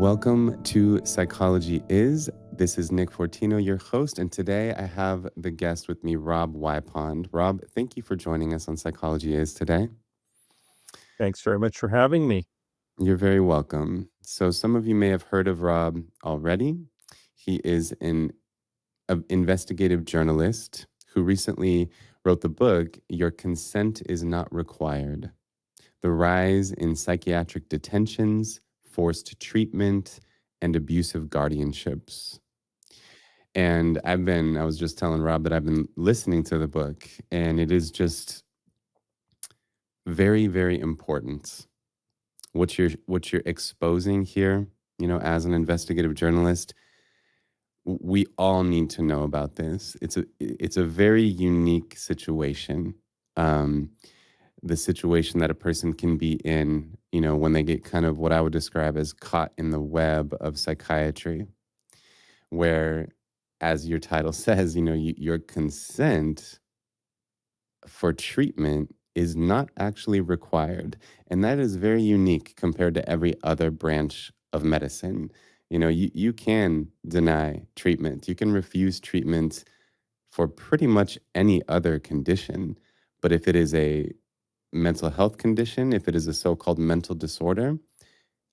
Welcome to Psychology Is. This is Nick Fortino, your host, and today I have the guest with me, Rob Wipond. Rob, thank you for joining us on Psychology Is today. Thanks very much for having me. You're very welcome. So, some of you may have heard of Rob already. He is an investigative journalist who recently wrote the book, Your Consent is Not Required: The Rise in Psychiatric Detentions, Forced Treatment, and Abusive Guardianships. And I was just telling Rob that I've been listening to the book, and it is just very, very important what you're exposing here, as an investigative journalist. We all need to know about this. It's a very unique situation. Um, the situation that a person can be in, when they get kind of what I would describe as caught in the web of psychiatry, where, as your title says, your consent for treatment is not actually required. And that is very unique compared to every other branch of medicine. You can deny treatment, you can refuse treatment for pretty much any other condition. But if it is a mental health condition, if it is a so called mental disorder,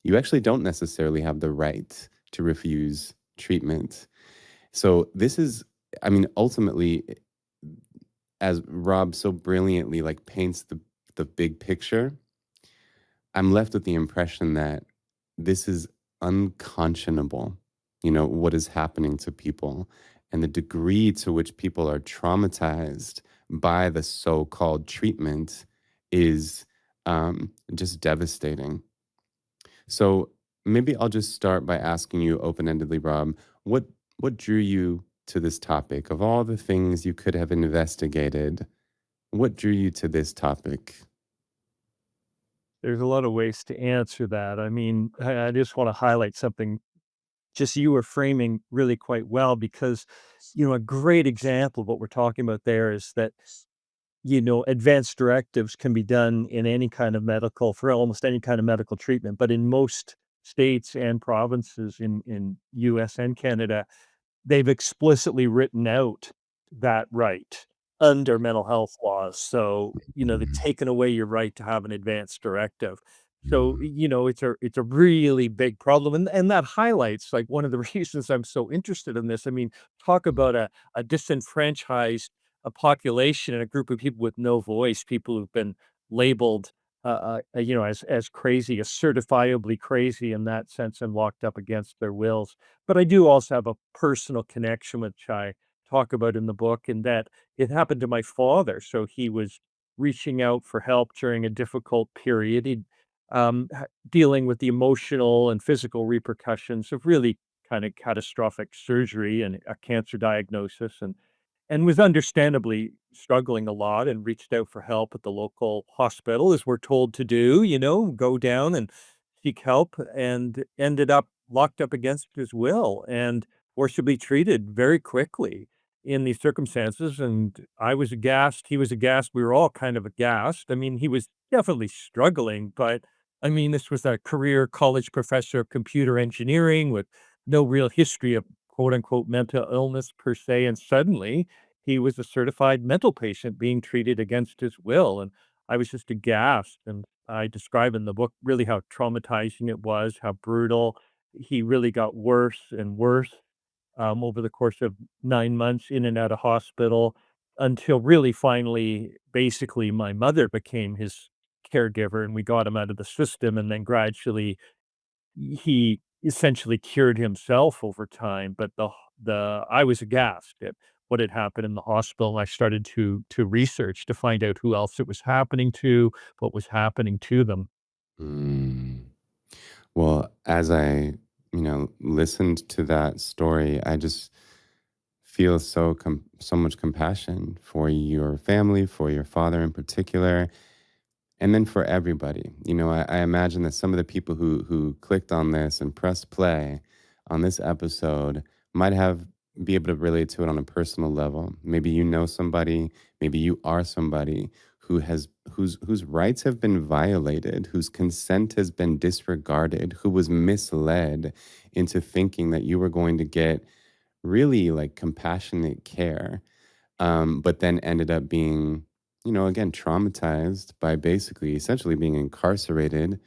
you actually don't necessarily have the right to refuse treatment. So this is, I mean, ultimately, as Rob so brilliantly like paints the big picture, I'm left with the impression that this is unconscionable, what is happening to people and the degree to which people are traumatized by the so-called treatment is just devastating. So maybe I'll just start by asking you open-endedly, Rob, what what drew you to this topic? Of all the things you could have investigated, what drew you to this topic? There's a lot of ways to answer that. I mean, I just want to highlight something just you were framing really quite well because, a great example of what we're talking about there is that, advanced directives can be done in any kind of medical for almost any kind of medical treatment. But in most states and provinces in US and Canada, they've explicitly written out that right under mental health laws. So, they've taken away your right to have an advanced directive. So, it's a really big problem. And that highlights like one of the reasons I'm so interested in this. I mean, talk about a disenfranchised population and a group of people with no voice, people who've been labeled as crazy, as certifiably crazy in that sense and locked up against their wills. But I do also have a personal connection, which I talk about in the book, in that it happened to my father. So he was reaching out for help during a difficult period. He dealing with the emotional and physical repercussions of really kind of catastrophic surgery and a cancer diagnosis, and was understandably struggling a lot and reached out for help at the local hospital, as we're told to do, go down and seek help, and ended up locked up against his will and forcibly treated very quickly in these circumstances. And I was aghast. He was aghast. We were all kind of aghast. I mean, he was definitely struggling, but I mean, this was a career college professor of computer engineering with no real history of quote unquote mental illness per se. And suddenly he was a certified mental patient being treated against his will. And I was just aghast. And I describe in the book really how traumatizing it was, how brutal. He really got worse and worse over the course of 9 months in and out of hospital until really finally, basically, my mother became his caregiver and we got him out of the system. And then gradually he essentially cured himself over time, but the I was aghast at what had happened in the hospital, and I started to research to find out who else it was happening to, what was happening to them. Mm. Well, as I, listened to that story, I just feel so much compassion for your family, for your father in particular, and then for everybody. I imagine that some of the people who clicked on this and pressed play on this episode might have be able to relate to it on a personal level. Maybe you know somebody, maybe you are somebody whose rights have been violated, whose consent has been disregarded, who was misled into thinking that you were going to get really like compassionate care, but then ended up being, again, traumatized by basically essentially being incarcerated,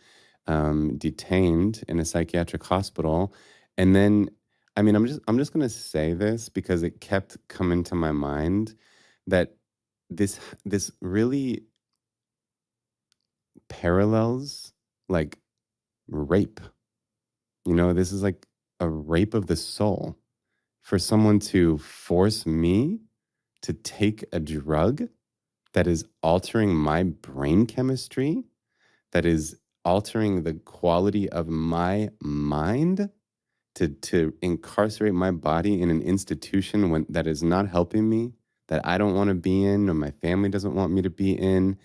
detained in a psychiatric hospital. And then, I mean, I'm just gonna say this because it kept coming to my mind that this really parallels like rape. This is like a rape of the soul for someone to force me to take a drug that is altering my brain chemistry, that is altering the quality of my mind, to incarcerate my body in an institution that is not helping me, that I don't want to be in, or my family doesn't want me to be in.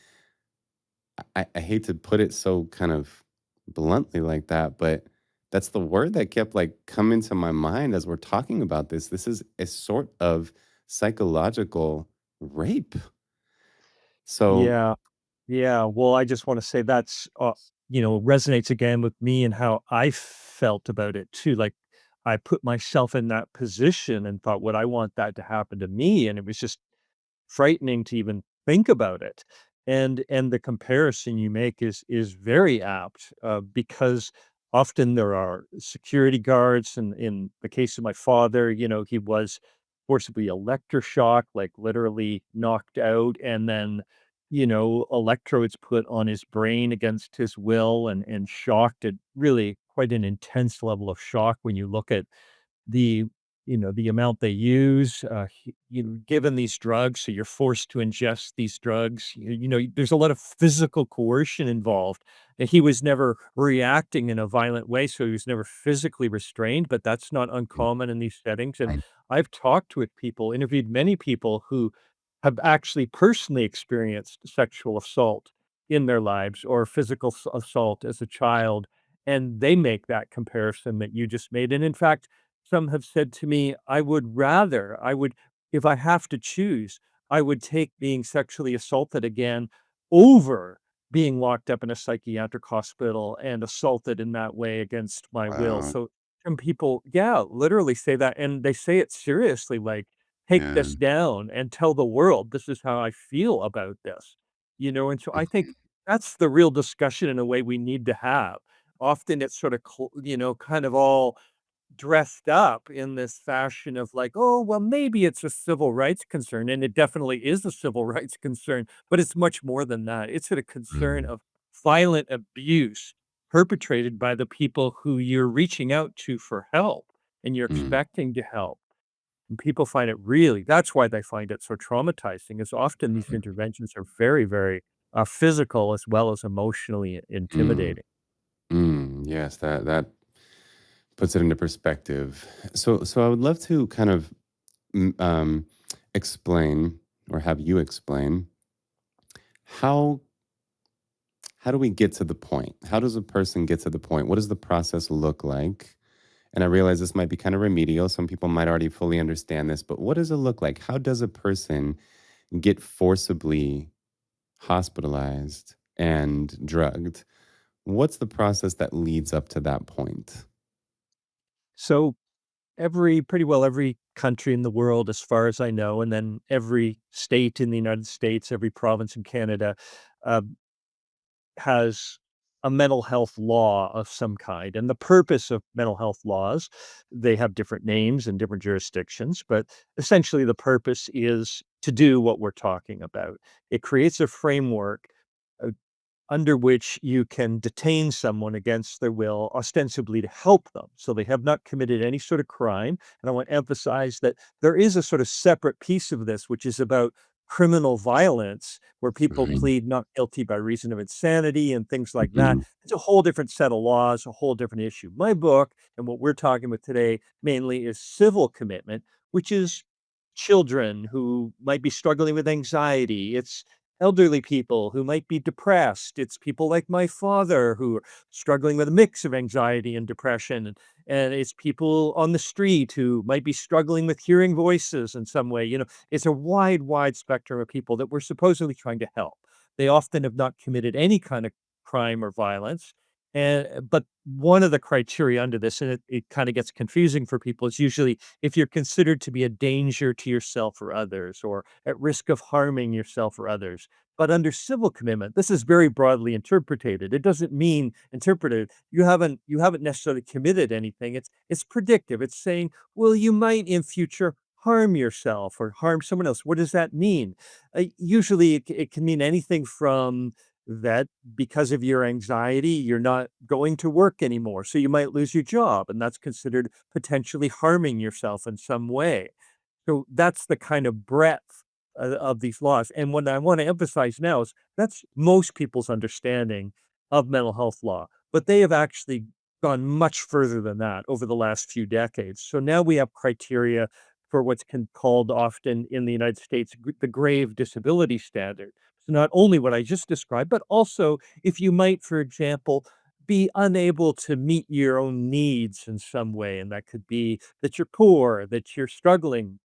I hate to put it so kind of bluntly like that, but that's the word that kept like coming to my mind as we're talking about this. This is a sort of psychological rape. So, Yeah. Yeah, well, I just wanna say that's, resonates again with me and how I felt about it too, like, I put myself in that position and thought, "Would I want that to happen to me?" And it was just frightening to even think about it. And the comparison you make is very apt, because often there are security guards, and in the case of my father, he was forcibly electroshocked, like literally knocked out, and then, electrodes put on his brain against his will and shocked at really quite an intense level of shock when you look at the the amount they use, given these drugs, so you're forced to ingest these drugs. There's a lot of physical coercion involved. And he was never reacting in a violent way, so he was never physically restrained, but that's not mm, uncommon in these settings. And I, I've talked with people, interviewed many people who have actually personally experienced sexual assault in their lives or physical assault as a child, and they make that comparison that you just made. And in fact, some have said to me, I would, if I have to choose, I would take being sexually assaulted again over being locked up in a psychiatric hospital and assaulted in that way against my will. wow. So some people, yeah, literally say that. And they say it seriously, like, take Yeah. this down and tell the world this is how I feel about this. And so I think that's the real discussion in a way we need to have. Often it's sort of, kind of all dressed up in this fashion of like, "Oh, well, maybe it's a civil rights concern," and it definitely is a civil rights concern, but it's much more than that. It's a concern Mm, of violent abuse perpetrated by the people who you're reaching out to for help and you're mm, expecting to help. And people find it really that's why they find it so traumatizing, is often these interventions are very, very, physical as well as emotionally mm, intimidating. yes, that puts it into perspective. So I would love to kind of mm, um, explain, or have you explain, how how do we get to the point? How does a person get to the point? What does the process look like? And I realize this might be kind of remedial. Some people might already fully understand this, but what does it look like? How does a person get forcibly hospitalized and drugged? What's the process that leads up to that point? So pretty well every country in the world, as far as I know, and then every state in the United States, every province in Canada, uh, has a mental health law of some kind. And the purpose of mental health laws, they have different names in different jurisdictions, but essentially the purpose is to do what we're talking about. It creates a framework uh, under which you can detain someone against their will, ostensibly to help them. So they have not committed any sort of crime. And I want to emphasize that there is a sort of separate piece of this, which is about criminal violence, where people Right. plead not guilty by reason of insanity and things like that. Mhm. It's a whole different set of laws, a whole different issue. My book and what we're talking about today mainly is civil commitment, which is children who might be struggling with anxiety. It's elderly people who might be depressed. It's people like my father who are struggling with a mix of anxiety and depression. And it's people on the street who might be struggling with hearing voices in some way. It's a wide, wide spectrum of people that we're supposedly trying to help. They often have not committed any kind of crime or violence. And but one of the criteria under this, and it kind of gets confusing for people, is usually if you're considered to be a danger to yourself or others, or at risk of harming yourself or others. But under civil commitment, this is very broadly interpreted. It doesn't mean interpreted. You haven't necessarily committed anything. It's predictive. It's saying, well, you might in future harm yourself or harm someone else. What does that mean? Usually, it can mean anything from that because of your anxiety, you're not going to work anymore. So you might lose your job, and that's considered potentially harming yourself in some way. So that's the kind of breadth of these laws. And what I want to emphasize now is that's most people's understanding of mental health law, but they have actually gone much further than that over the last few decades. So now we have criteria for what's called often in the United States the grave disability standard. So not only what I just described, but also if you might, for example, be unable to meet your own needs in some way. And that could be that you're poor, that you're struggling,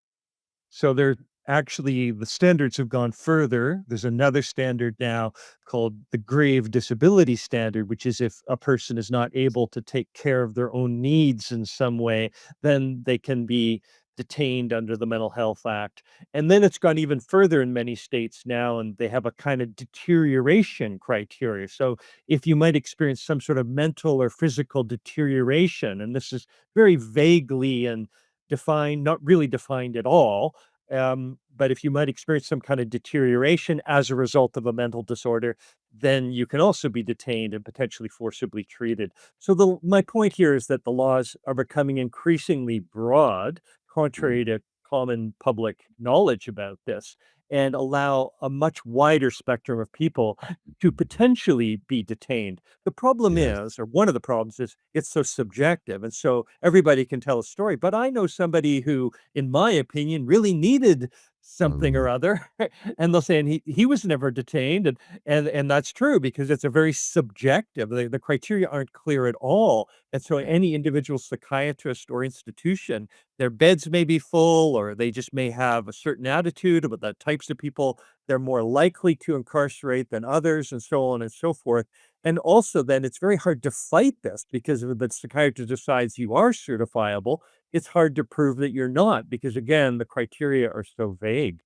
so they're actually the standards have gone further. There's another standard now called the grave disability standard, which is if a person is not able to take care of their own needs in some way, then they can be detained under the Mental Health Act. And then it's gone even further in many states now, and they have a kind of deterioration criteria. So if you might experience some sort of mental or physical deterioration, and this is very vaguely and defined, not really defined at all. But if you might experience some kind of deterioration as a result of a mental disorder, then you can also be detained and potentially forcibly treated. So my point here is that the laws are becoming increasingly broad, Mm. contrary to common public knowledge about this, and allow a much wider spectrum of people to potentially be detained. The problem Yes. is, or one of the problems is, it's so subjective. And so everybody can tell a story. But I know somebody who, in my opinion, really needed something or Um, other. And they'll say, and he was never detained. And that's true because it's a very subjective. The criteria aren't clear at all. And so right. any individual psychiatrist or institution, their beds may be full, or they just may have a certain attitude about the types of people they're more likely to incarcerate than others, and so on and so forth. And also, then it's very hard to fight this because if the psychiatrist decides you are certifiable, it's hard to prove that you're not because, again, the criteria are so vague.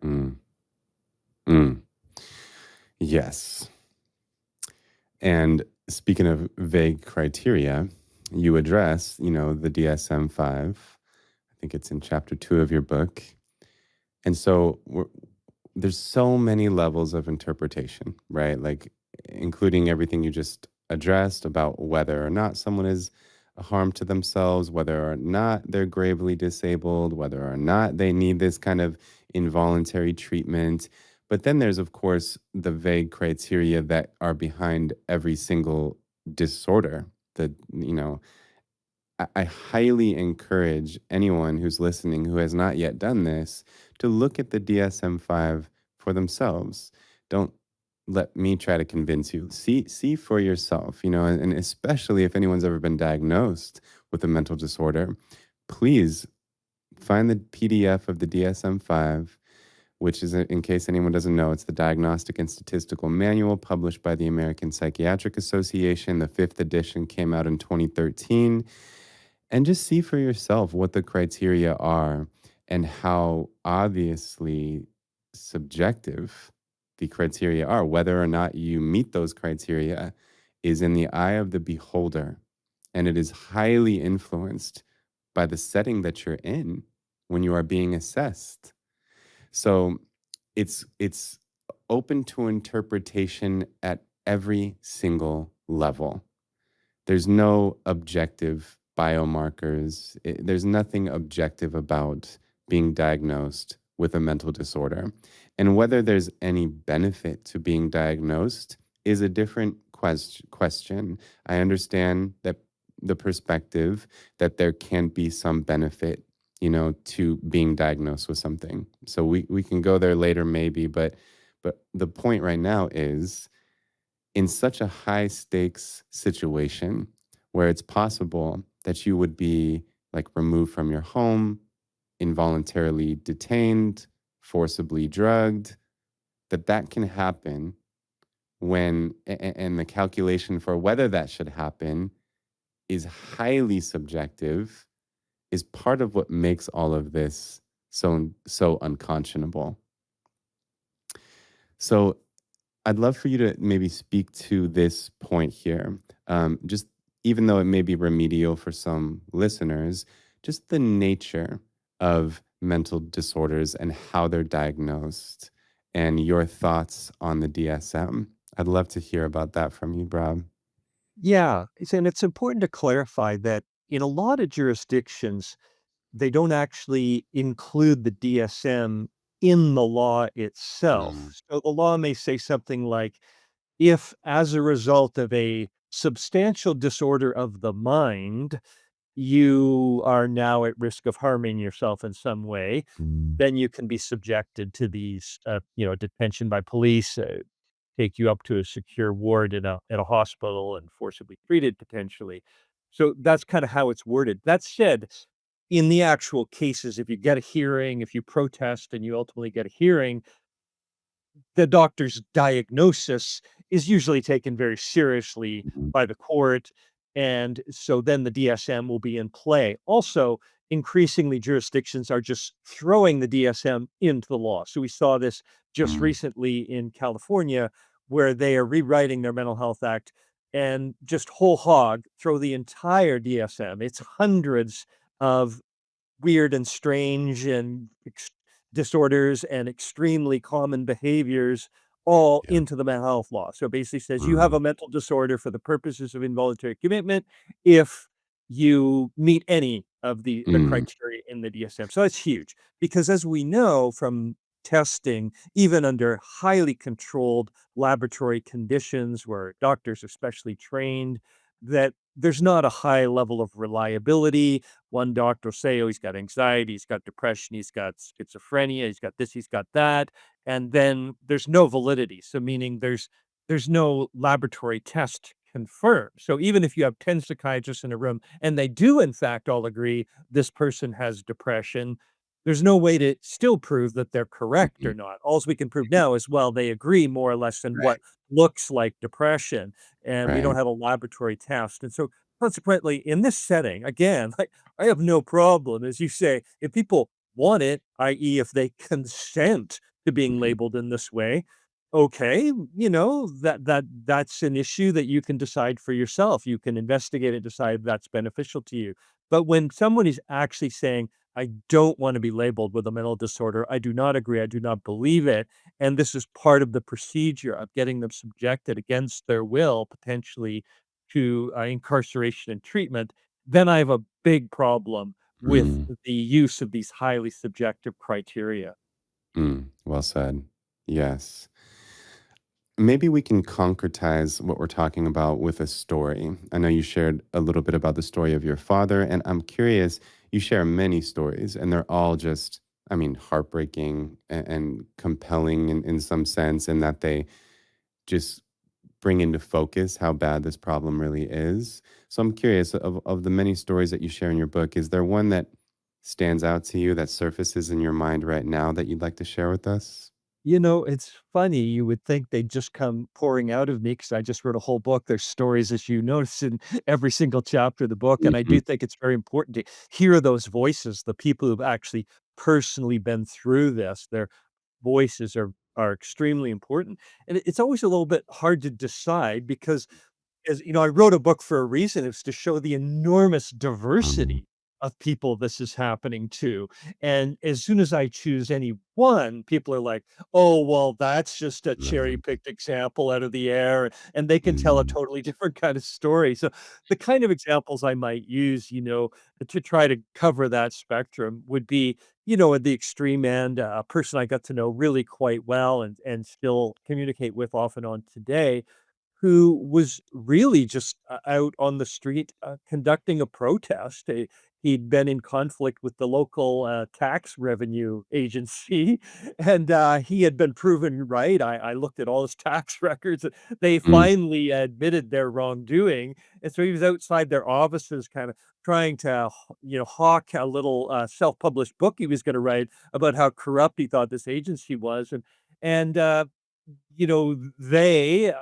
Mm. Mm. Yes. And speaking of vague criteria, you address, the DSM-5. I think it's in chapter 2 of your book. And so there's so many levels of interpretation, right? Like including everything you just addressed about whether or not someone is a harm to themselves, whether or not they're gravely disabled, whether or not they need this kind of involuntary treatment. But then there's, of course, the vague criteria that are behind every single disorder. The, you know, I highly encourage anyone who's listening who has not yet done this to look at the DSM-5 for themselves. Don't let me try to convince you. See for yourself, and especially if anyone's ever been diagnosed with a mental disorder, please find the PDF of the DSM-5, which is, in case anyone doesn't know, it's the Diagnostic and Statistical Manual published by the American Psychiatric Association. The fifth edition came out in 2013, and just see for yourself what the criteria are and how obviously subjective the criteria are. Whether or not you meet those criteria is in the eye of the beholder, and it is highly influenced by the setting that you're in when you are being assessed. So it's open to interpretation at every single level. There's no objective biomarkers. There's nothing objective about being diagnosed with a mental disorder. And whether there's any benefit to being diagnosed is a different question. I understand that the perspective that there can be some benefit, to being diagnosed with something. So we can go there later maybe, but the point right now is in such a high stakes situation where it's possible that you would be like removed from your home, involuntarily detained, forcibly drugged, that can happen and the calculation for whether that should happen is highly subjective, is part of what makes all of this so unconscionable. So I'd love for you to maybe speak to this point here. Just even though it may be remedial for some listeners, just the nature of mental disorders and how they're diagnosed, and your thoughts on the DSM. I'd love to hear about that from you, Brad. Yeah, and it's important to clarify that in a lot of jurisdictions, they don't actually include the DSM in the law Mm, itself. So the law may say something like, if as a result of a substantial disorder of the mind, you are now at risk of harming yourself in some way, then you can be subjected to these, detention by police, take you up to a secure ward in a hospital and forcibly treated potentially. So that's kind of how it's worded. That said, in the actual cases, if you get a hearing, if you protest and you ultimately get a hearing, the doctor's diagnosis is usually taken very seriously mhm, by the court, and so then the DSM will be in play. Also, increasingly, jurisdictions are just throwing the DSM into the law. So we saw this just mm, recently in California, where they are rewriting their Mental Health Act and just whole hog throw the entire DSM. It's hundreds of weird and strange and disorders and extremely common behaviors all yeah. into the mental health law. So it basically says you have Mm, a mental disorder for the purposes of involuntary commitment if you meet any of the mm, criteria in the DSM. So it's huge because as we know from testing, even under highly controlled laboratory conditions where doctors are specially trained, that there's not a high level of reliability. One doctor will say, "Oh, he's got anxiety, he's got depression, he's got schizophrenia, he's got this, he's got that," and then there's no validity. So meaning there's no laboratory test confirmed. So even if you have 10 psychiatrists in a room and they do in fact all agree this person has depression, there's no way to still prove that they're correct mhm. or not. All we can prove now is, well, they agree more or less in Right, what looks like depression, and we don't right. have a laboratory test. And so consequently, in this setting, again, I have no problem, as you say, if people want it, i.e., if they consent to being Mhm, labeled in this way, okay, that's an issue that you can decide for yourself. You can investigate and decide if that's beneficial to you. But when someone is actually saying, I don't want to be labeled with a mental disorder, I do not agree, I do not believe it, and this is part of the procedure of getting them subjected against their will, potentially to incarceration and treatment, then I have a big problem with mm, the use of these highly subjective criteria. well said. Yes. Maybe we can concretize what we're talking about with a story. I know you shared a little bit about the story of your father, and I'm curious, you share many stories, and they're all just, I mean, heartbreaking and compelling in some sense, in that they just bring into focus how bad this problem really is. So I'm curious, of the many stories that you share in your book, is there one that stands out to you that surfaces in your mind right now that you'd like to share with us? You know, it's funny, you would think they'd just come pouring out of me because I just wrote a whole book. There's stories, as you notice, in every single chapter of the book, and I do Mhm, think it's very important to hear those voices, the people who've actually personally been through this. Their voices are extremely important, and it's always a little bit hard to decide because is, I wrote a book for a reason. It's to show the enormous mm, diversity of people this is happening to. And as soon as I choose any one, people are like, oh, well, that's just a cherry mm, picked example out of the air. And they can tell a mm, totally different kind of story. So the kind of examples I might use, to try to cover that spectrum would be, at the extreme end, a person I got to know really quite well and still communicate with off and on today who was really just out on the street conducting a protest. He'd been in conflict with the local tax revenue agency, and he had been proven right. I looked at all his tax records. And they mm, finally admitted their wrongdoing, and so he was outside their offices, kind of trying to, hawk a little self-published book he was going to write about how corrupt he thought this agency was, and they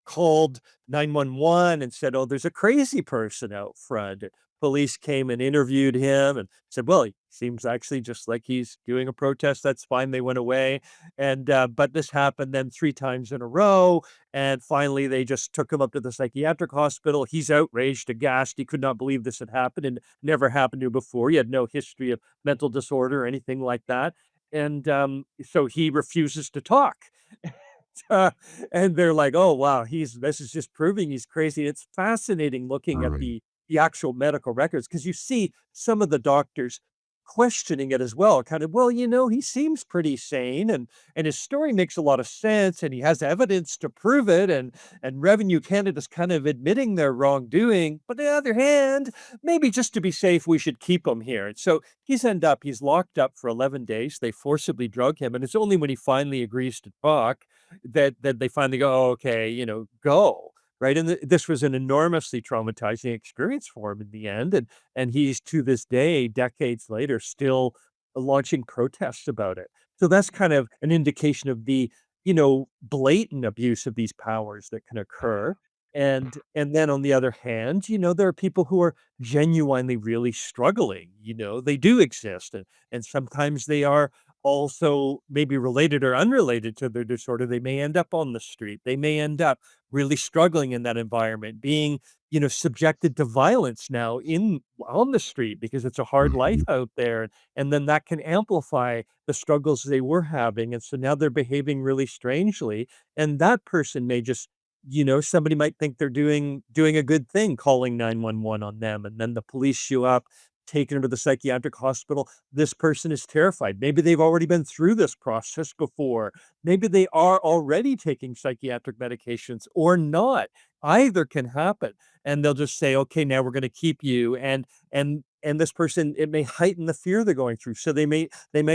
called 911 and said, "Oh, there's a crazy person out front." Police came and interviewed him and said, "Well, he seems actually just like he's doing a protest. That's fine." They went away, and but this happened then 3 times in a row, and finally they just took him up to the psychiatric hospital. He's outraged, aghast. He could not believe this had happened and never happened to him before. He had no history of mental disorder or anything like that, and so he refuses to talk. Uh, and they're like, "Oh, wow, he's this is just proving he's crazy." It's fascinating looking at Um, the actual medical records because you see some of the doctors questioning it as well, kind of, "Well, he seems pretty sane and his story makes a lot of sense and he has evidence to prove it and Revenue Canada's kind of admitting their wrongdoing. But on the other hand, maybe just to be safe, we should keep him here." And so he's locked up for 11 days. They forcibly drug him, and it's only when he finally agrees to talk that they finally go, "Oh, okay, go." Right? And this was an enormously traumatizing experience for him in the end, and he's to this day, decades later, still launching protests about it. So that's kind of an indication of the, blatant abuse of these powers that can occur. And then on the other hand, there are people who are genuinely really struggling. They do exist, and sometimes they are also maybe related or unrelated to their disorder. They may end up on the street. They may end up really struggling in that environment, being, subjected to violence now in on the street because it's a hard life mhm, out there. And then that can amplify the struggles they were having. And so now they're behaving really strangely. And that person may just, somebody might think they're doing a good thing calling 911 on them. And then the police show up, taken them to the psychiatric hospital. This person is terrified. Maybe they've already been through this process before. Maybe they are already taking psychiatric medications or not. Either can happen. And they'll just say, "Okay, now we're going to keep you." And this person, it may heighten the fear they're going through. So they may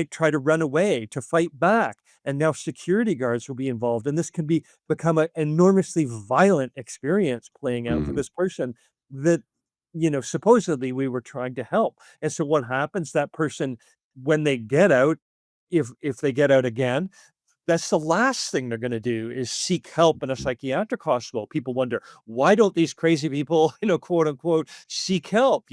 try to run away, to fight back. And now security guards will be involved. And this can become an enormously violent experience playing out for mhm. this person that supposedly we were trying to help. And so what happens, that person, when they get out, if they get out again, that's the last thing they're gonna do is seek help in a psychiatric hospital. People wonder, why don't these crazy people, quote unquote, seek help,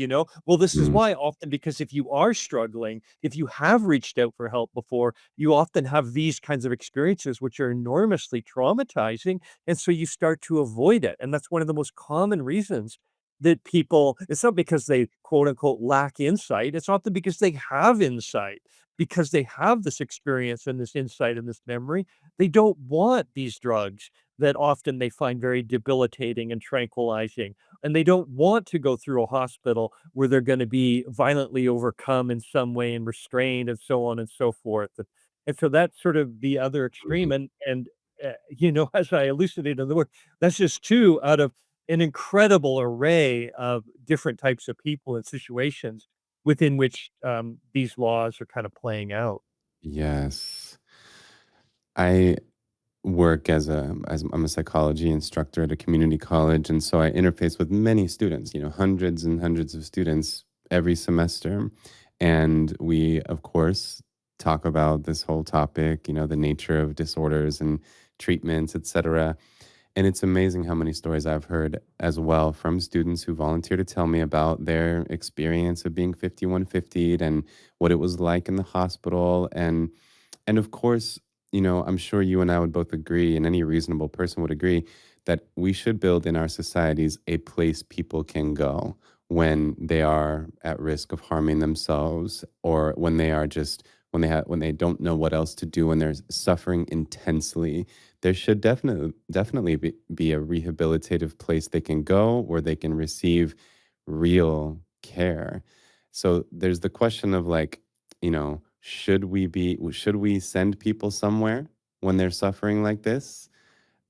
Well, this is Mm, why, often because if you are struggling, if you have reached out for help before, you often have these kinds of experiences which are enormously traumatizing, and so you start to avoid it. And that's one of the most common reasons that people, it's not because they, quote unquote, lack insight, it's often because they have insight, because they have this experience and this insight and this memory. They don't want these drugs that often they find very debilitating and tranquilizing. And they don't want to go through a hospital where they're going to be violently overcome in some way and restrained and so on and so forth. And so that's sort of the other mhm. extreme. As I elucidated in the work, that's just two out of an incredible array of different types of people and situations within which, these laws are kind of playing out. Yes. I work as I'm a psychology instructor at a community college, and so I interface with many students, hundreds and hundreds of students every semester, and we, of course, talk about this whole topic, the nature of disorders and treatments, etc. And it's amazing how many stories I've heard as well from students who volunteer to tell me about their experience of being 5150'd and what it was like in the hospital. And of course, I'm sure you and I would both agree, and any reasonable person would agree, that we should build in our societies a place people can go when they are at risk of harming themselves, or when they are just when they don't know what else to do, when they're suffering intensely. There should definitely be a rehabilitative place they can go where they can receive real care. So there's the question of, like, should we send people somewhere when they're suffering like this?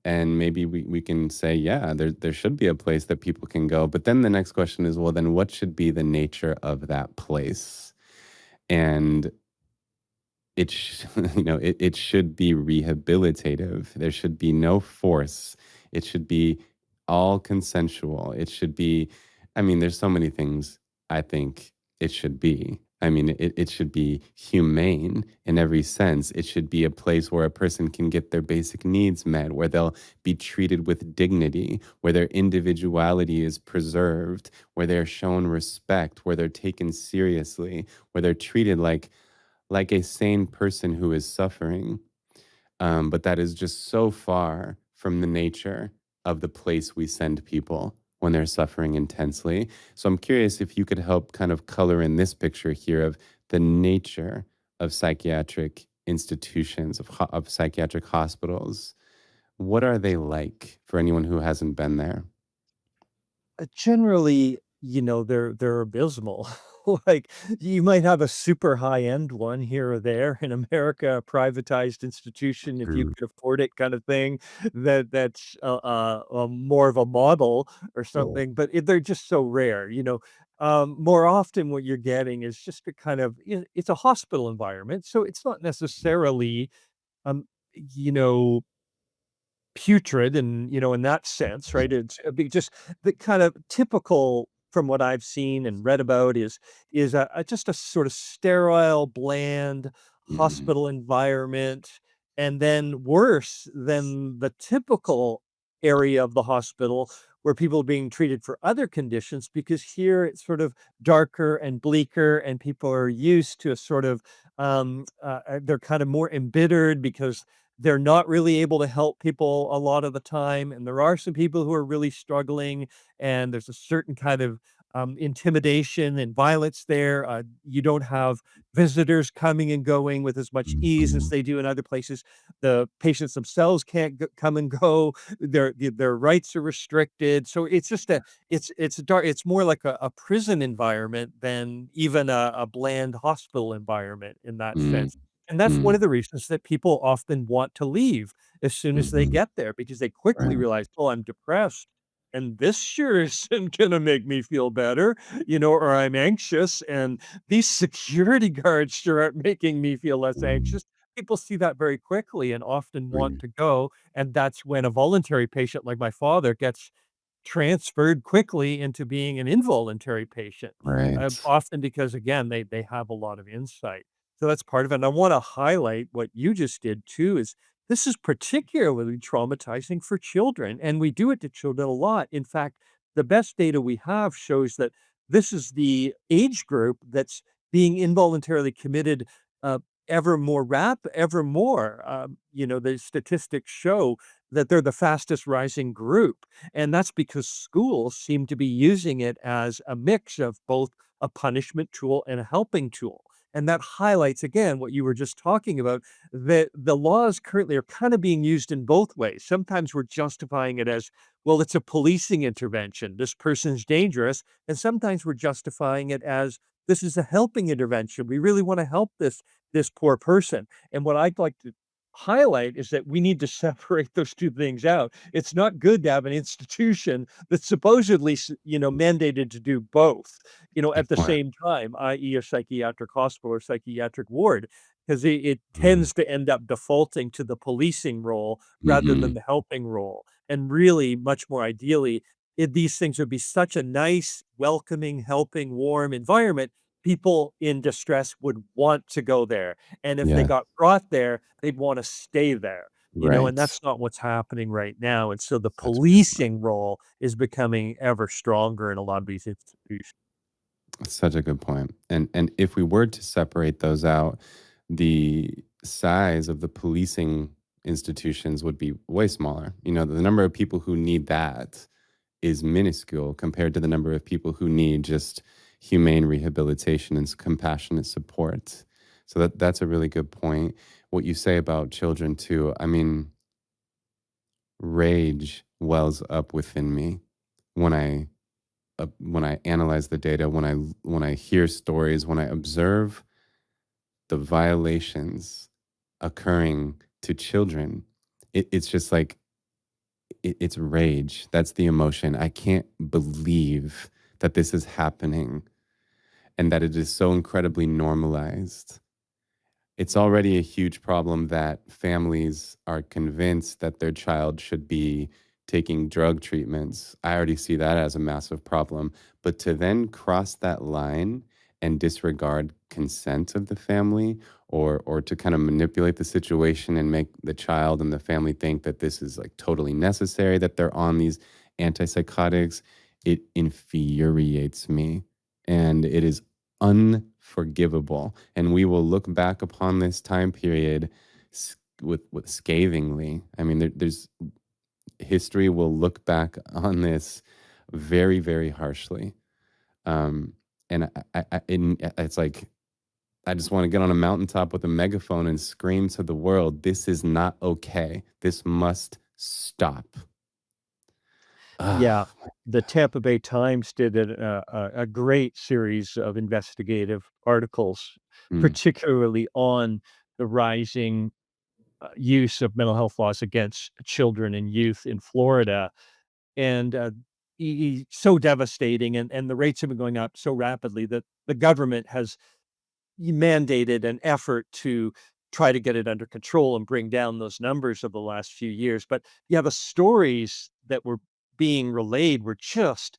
And maybe we can say, yeah, there should be a place that people can go. But then the next question is, well, then what should be the nature of that place? And it should be rehabilitative. There should be no force. It should be all consensual. It should be, I mean, there's so many things I think it should be. I mean, it should be humane in every sense. It should be a place where a person can get their basic needs met, where they'll be treated with dignity, where their individuality is preserved, where they're shown respect, where they're taken seriously, where they're treated like a sane person who is suffering. But that is just so far from the nature of the place we send people when they're suffering intensely. So I'm curious if you could help kind of color in this picture here of the nature of psychiatric institutions, of psychiatric hospitals. What are they like for anyone who hasn't been there? Generally, they're abysmal. Like, you might have a super high-end one here or there in America, a privatized institution, if you Mm. could afford it kind of thing, that's, more of a model or Oh. something, but they're just so rare, more often what you're getting is just a kind of it's a hospital environment, so it's not necessarily, um, you know putrid and, in that sense, right? It's just the kind of typical from what I've seen and read about is just a sort of sterile, bland Mm, hospital environment, and then worse than the typical area of the hospital where people are being treated for other conditions, because here it's sort of darker and bleaker and people are used to a sort of they're kind of more embittered because they're not really able to help people a lot of the time, and there are some people who are really struggling, and there's a certain kind of, intimidation and violence there. You don't have visitors coming and going with as much ease as mhm, they do in other places. The patients themselves can't come and go. Their rights are restricted. So it's just it's dark. It's more like a prison environment than even a bland hospital environment in that mm, sense. And that's one mm, of the reasons that people often want to leave as soon as they mhm. get there, because they quickly Right. realize, "Oh, I'm depressed, and this sure isn't gonna make me feel better," or "I'm anxious, and these security guards sure aren't making me feel less Mm, anxious." People see that very quickly and often want right. to go, and that's when a voluntary patient like my father gets transferred quickly into being an involuntary patient, Right. often because, again, they have a lot of insight. So that's part of it, and I wanna highlight what you just did too, is this is particularly traumatizing for children, and we do it to children a lot. In fact, the best data we have shows that this is the age group that's being involuntarily committed, uh, ever more. The statistics show that they're the fastest rising group. And that's because schools seem to be using it as a mix of both a punishment tool and a helping tool. And that highlights again what you were just talking about, that the laws currently are kind of being used in both ways. Sometimes we're justifying it as, well, it's a policing intervention. This person's dangerous. And sometimes we're justifying it as, this is a helping intervention. We really want to help this poor person. And what I'd like to highlight is that we need to separate those two things out. It's not good to have an institution that's supposedly, mandated to do both, Good at the point. same time, i.e. a psychiatric hospital or psychiatric ward, because it Mm, tends to end up defaulting to the policing role rather than mhm. the helping role. And really, much more ideally, these things would be such a nice, welcoming, helping, warm environment. People in distress would want to go there, and if they Yeah, got brought there, they'd wanna stay there, and right. that's not what's happening right now, and so the Such a good point. policing role is becoming ever stronger in a lot of these institutions. Such a good point. And if we were to separate those out, the size of the policing institutions would be way smaller. The number of people who need that is minuscule compared to the number of people who need just humane rehabilitation and compassionate support. So that's a really good point. What you say about children too. I mean, rage wells up within me when I analyze the data, when I hear stories, when I observe the violations occurring to children. It's just like it's rage. That's the emotion. I can't believe that this is happening and that it is so incredibly normalized. It's already a huge problem that families are convinced that their child should be taking drug treatments. I already see that as a massive problem. But to then cross that line and disregard consent of the family, or to kind of manipulate the situation and make the child and the family think that this is like totally necessary, that they're on these antipsychotics. It infuriates me, and it is unforgivable. And we will look back upon this time period with scathingly. I mean, there's history will look back on this very, very harshly. Um, and it's like I just want to get on a mountaintop with a megaphone and scream to the world, "This is not okay. This must stop." Yeah, Ah, the Tampa Bay Times did a great series of investigative articles, mm, particularly on the rising, use of mental health laws against children and youth in Florida, and, so devastating, and the rates have been going up so rapidly that the government has mandated an effort to try to get it under control and bring down those numbers of the last few years. But yeah, the stories that were being relayed were just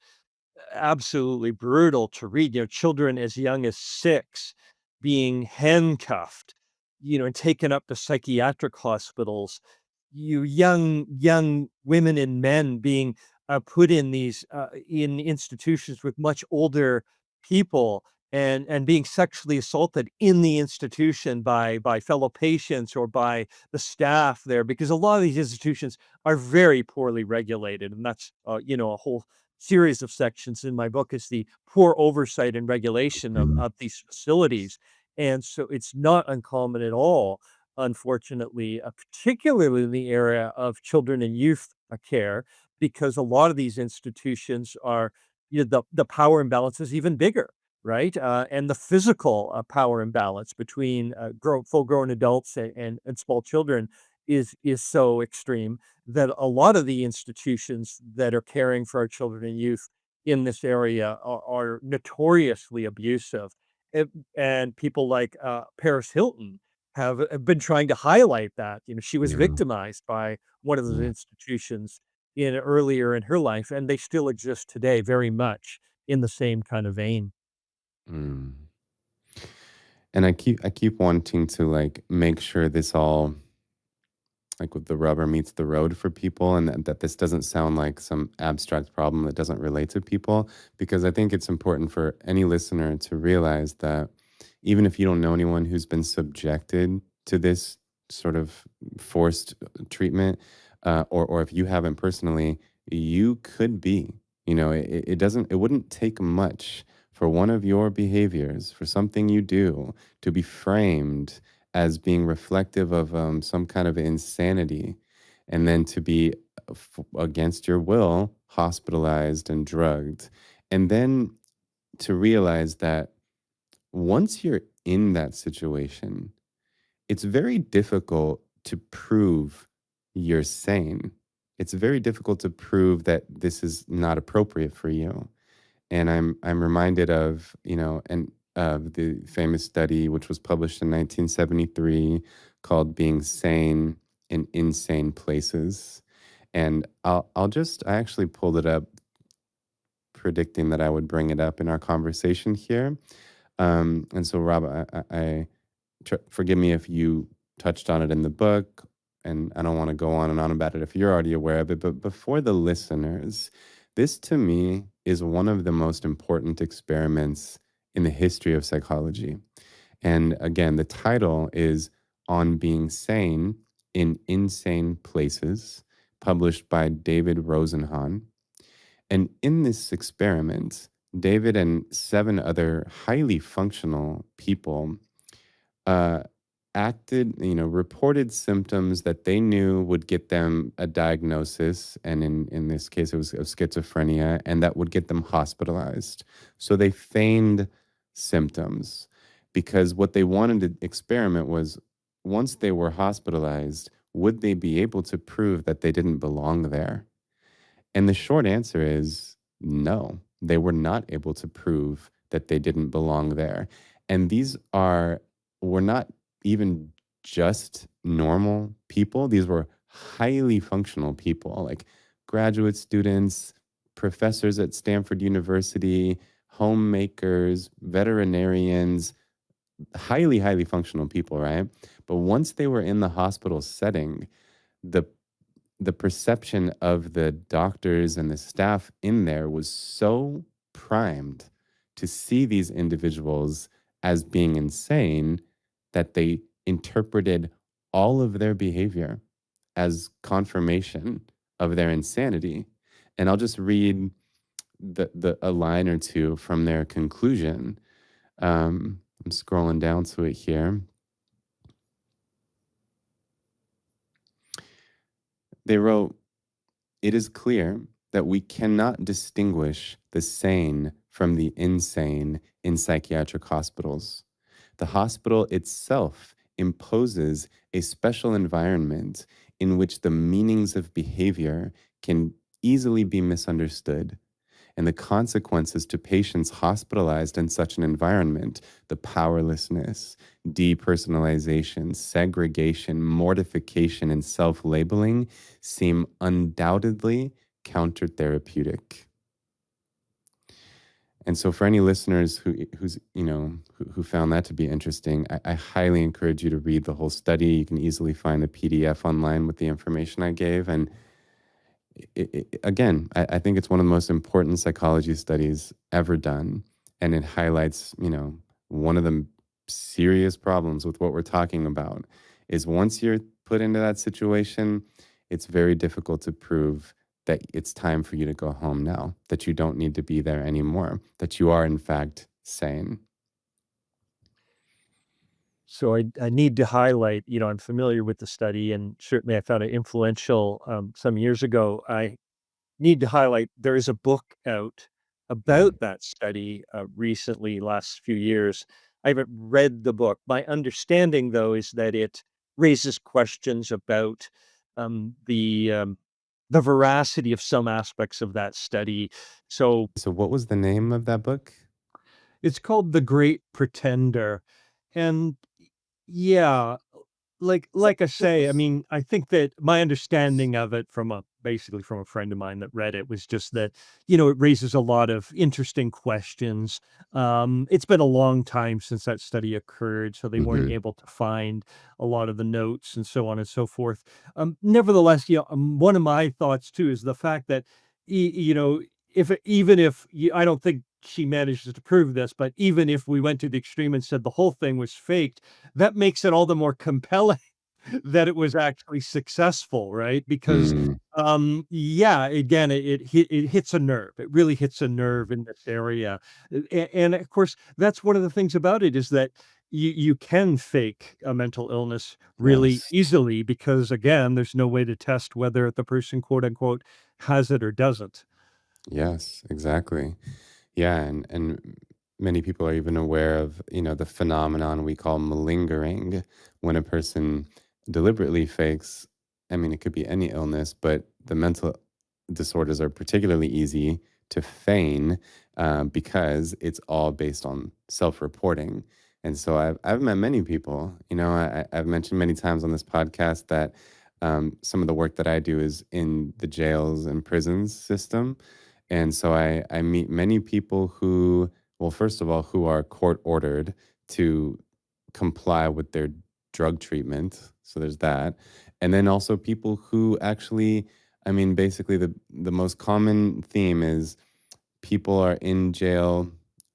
absolutely brutal to read. Children as young as 6 being handcuffed, and taken up to psychiatric hospitals. Young women and men being, put in these, in institutions with much older people and being sexually assaulted in the institution by fellow patients or by the staff there, because a lot of these institutions are very poorly regulated, and that's, a whole series of sections in my book is the poor oversight and regulation of, mm, of these facilities. And so it's not uncommon at all, unfortunately, particularly in the area of children and youth care, because a lot of these institutions are, the power imbalance is even bigger, right? And the physical power imbalance between full grown adults and small children is so extreme that a lot of the institutions that are caring for our children and youth in this area are notoriously abusive. And, and people like Paris Hilton have been trying to highlight that. She was yeah, victimized by one of those yeah, institutions in earlier in her life, and they still exist today very much in the same kind of vein. mm. And I keep wanting to like make sure this all like with the rubber meets the road for people, and that this doesn't sound like some abstract problem that doesn't relate to people, because I think it's important for any listener to realize that even if you don't know anyone who's been subjected to this sort of forced treatment, or if you haven't personally, you could be. It doesn't, it wouldn't take much for one of your behaviors, for something you do, to be framed as being reflective of some kind of insanity, and then to be against your will hospitalized and drugged, and then to realize that once you're in that situation, it's very difficult to prove you're sane. It's very difficult to prove that this is not appropriate for you. And I'm reminded of, and of the famous study which was published in 1973 called "Being Sane in Insane Places." And I actually pulled it up, predicting that I would bring it up in our conversation here. And so, Rob, forgive me if you touched on it in the book, and I don't want to go on and on about it if you're already aware of it. But before the listeners, this to me is one of the most important experiments in the history of psychology. And again, the title is "On Being Sane in Insane Places," published by David Rosenhan. And in this experiment, David and 7 other highly functional people uh, reported symptoms that they knew would get them a diagnosis. And in this case, it was of schizophrenia, and that would get them hospitalized. So they feigned symptoms, because what they wanted to experiment was, once they were hospitalized, would they be able to prove that they didn't belong there? And the short answer is no, they were not able to prove that they didn't belong there. And were not even just normal people. These were highly functional people, like graduate students, professors at Stanford University, homemakers, veterinarians, highly, highly functional people, right? But once they were in the hospital setting, the the perception of the doctors and the staff in there was so primed to see these individuals as being insane that they interpreted all of their behavior as confirmation of their insanity. And I'll just read the a line or two from their conclusion. I'm scrolling down to it here. They wrote, "It is clear that we cannot distinguish the sane from the insane in psychiatric hospitals. The hospital itself imposes a special environment in which the meanings of behavior can easily be misunderstood, and the consequences to patients hospitalized in such an environment, the powerlessness, depersonalization, segregation, mortification, and self labeling, seem undoubtedly counter-therapeutic." And so, for any listeners who found that to be interesting, I highly encourage you to read the whole study. You can easily find the PDF online with the information I gave, and again, I think it's one of the most important psychology studies ever done. And it highlights, one of the serious problems with what we're talking about is once you're put into that situation, it's very difficult to prove that it's time for you to go home now, that you don't need to be there anymore, that you are, in fact, sane. So I need to highlight, I'm familiar with the study and certainly I found it influential some years ago. I need to highlight there is a book out Mm. about that study recently, last few years. I haven't read the book. My understanding, though, is that it raises questions about um, the um, the veracity of some aspects of that study. So So, what was the name of that book? it's called The Great Pretender, and yeah, like I say, I mean, I think that my understanding of it from a basically from a friend of mine that read it was just that, it raises a lot of interesting questions. It's been a long time since that study occurred, so they weren't Hmm. able to find a lot of the notes and so on and so forth. Nevertheless, one of my thoughts too is the fact that, even if I don't think she manages to prove this, but even if we went to the extreme and said the whole thing was faked, that makes it all the more compelling that it was actually successful, right? Because, Mm, yeah, again, it hits a nerve. It really hits a nerve in this area, and of course, that's one of the things about it is that you can fake a mental illness really yes. easily because, again, there's no way to test whether the person, quote unquote, has it or doesn't. Yes, exactly. Yeah, and many people are even aware of, the phenomenon we call malingering, when a person deliberately fakes, I mean, it could be any illness, but the mental disorders are particularly easy to feign because it's all based on self-reporting. And so I've met many people, I've mentioned many times on this podcast that some of the work that I do is in the jails and prisons system. And so I meet many people who, well, first of all, who are court ordered to comply with their drug treatment. So there's that. And then also people who actually, I mean, basically the most common theme is people are in jail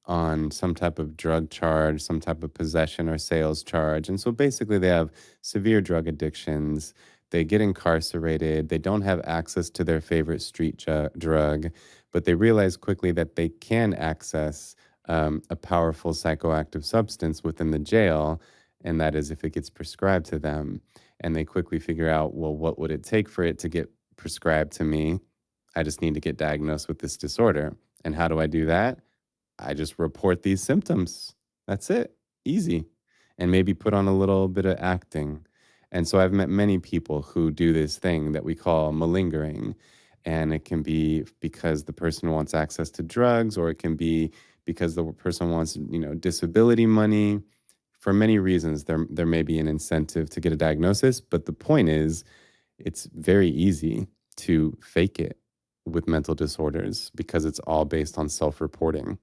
on some type of drug charge, some type of possession or sales charge. And so basically, they have severe drug addictions. They get incarcerated. They don't have access to their favorite street drug, but they realize quickly that they can access a powerful psychoactive substance within the jail. And that is if it gets prescribed to them. And they quickly figure out, well, what would it take for it to get prescribed to me? I just need to get diagnosed with this disorder. And how do I do that? I just report these symptoms. That's it. Easy. And maybe put on a little bit of acting. And so I've met many people who do this thing that we call malingering. And it can be because the person wants access to drugs, or it can be because the person wants, disability money. For many reasons, there may be an incentive to get a diagnosis. But the point is, it's very easy to fake it with mental disorders because it's all based on self reporting.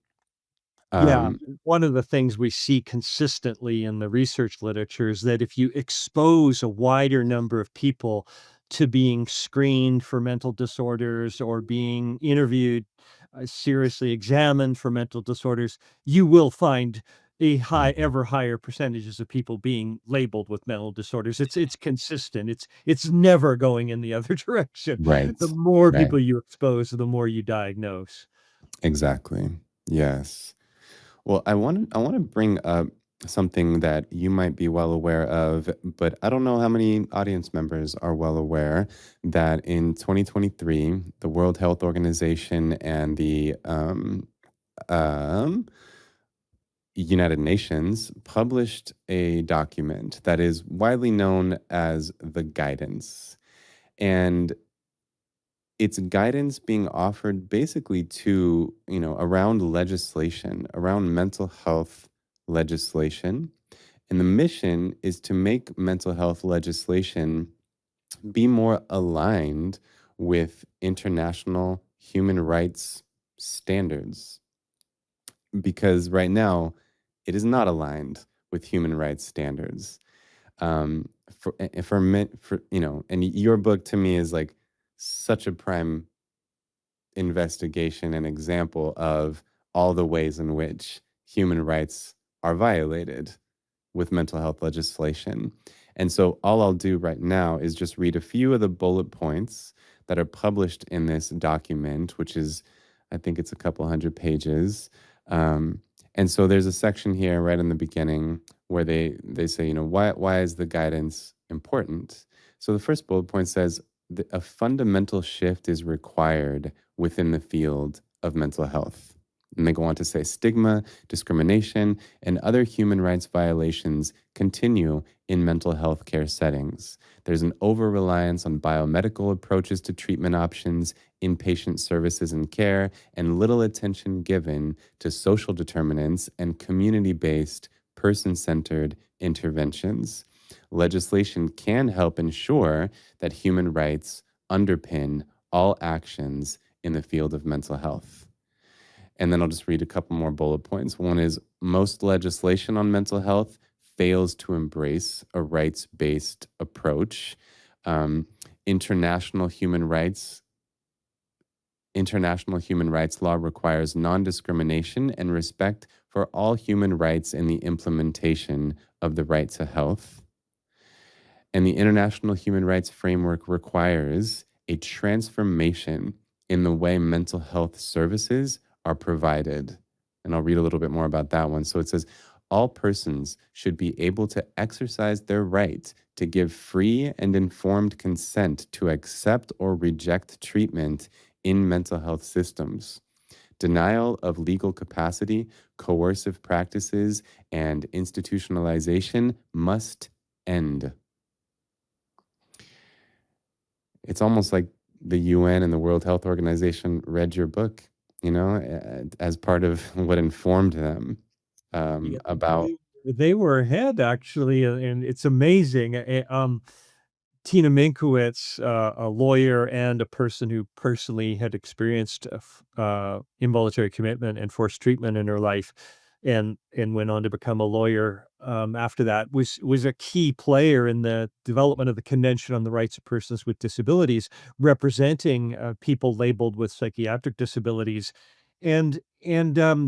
Yeah, Um, one of the things we see consistently in the research literature is that if you expose a wider number of people to being screened for mental disorders or being interviewed, seriously examined for mental disorders, you will find a ever higher percentages of people being labeled with mental disorders. It's consistent. It's never going in the other direction. right, The more right, people you expose, the more you diagnose. exactly. Yes. Well, I want to bring up something that you might be well aware of, but I don't know how many audience members are well aware that in 2023, the World Health Organization and the um, United Nations published a document that is widely known as the guidance. And it's guidance being offered basically to, around legislation, around mental health legislation. And the mission is to make mental health legislation be more aligned with international human rights standards. Because right now, it is not aligned with human rights standards. And your book to me is like such a prime investigation and example of all the ways in which human rights are violated with mental health legislation. And so, all I'll do right now is just read a few of the bullet points that are published in this document, which is, I think it's a couple hundred pages. Um, and so, there's a section here right in the beginning where they say, why is the guidance important? So, the first bullet point says, a fundamental shift is required within the field of mental health. And they go on to say stigma, discrimination, and other human rights violations continue in mental health care settings. There's an over reliance on biomedical approaches to treatment options, inpatient services and care, and little attention given to social determinants and community based, person centered interventions. Legislation can help ensure that human rights underpin all actions in the field of mental health. And then I'll just read a couple more bullet points. One is most legislation on mental health fails to embrace a rights based approach. Um, international human rights International human rights law requires non discrimination and respect for all human rights in the implementation of the right to health. And the international human rights framework requires a transformation in the way mental health services are provided. And I'll read a little bit more about that one. So it says, all persons should be able to exercise their right to give free and informed consent to accept or reject treatment in mental health systems. Denial of legal capacity, coercive practices, and institutionalization must end. It's almost like the UN and the World Health Organization read your book, as part of what informed them Yeah, about. they were ahead actually, and it's amazing. Tina Minkowitz, a lawyer and a person who personally had experienced involuntary commitment and forced treatment in her life, and went on to become a lawyer. After that, was a key player in the development of the Convention on the Rights of Persons with Disabilities, representing people labeled with psychiatric disabilities.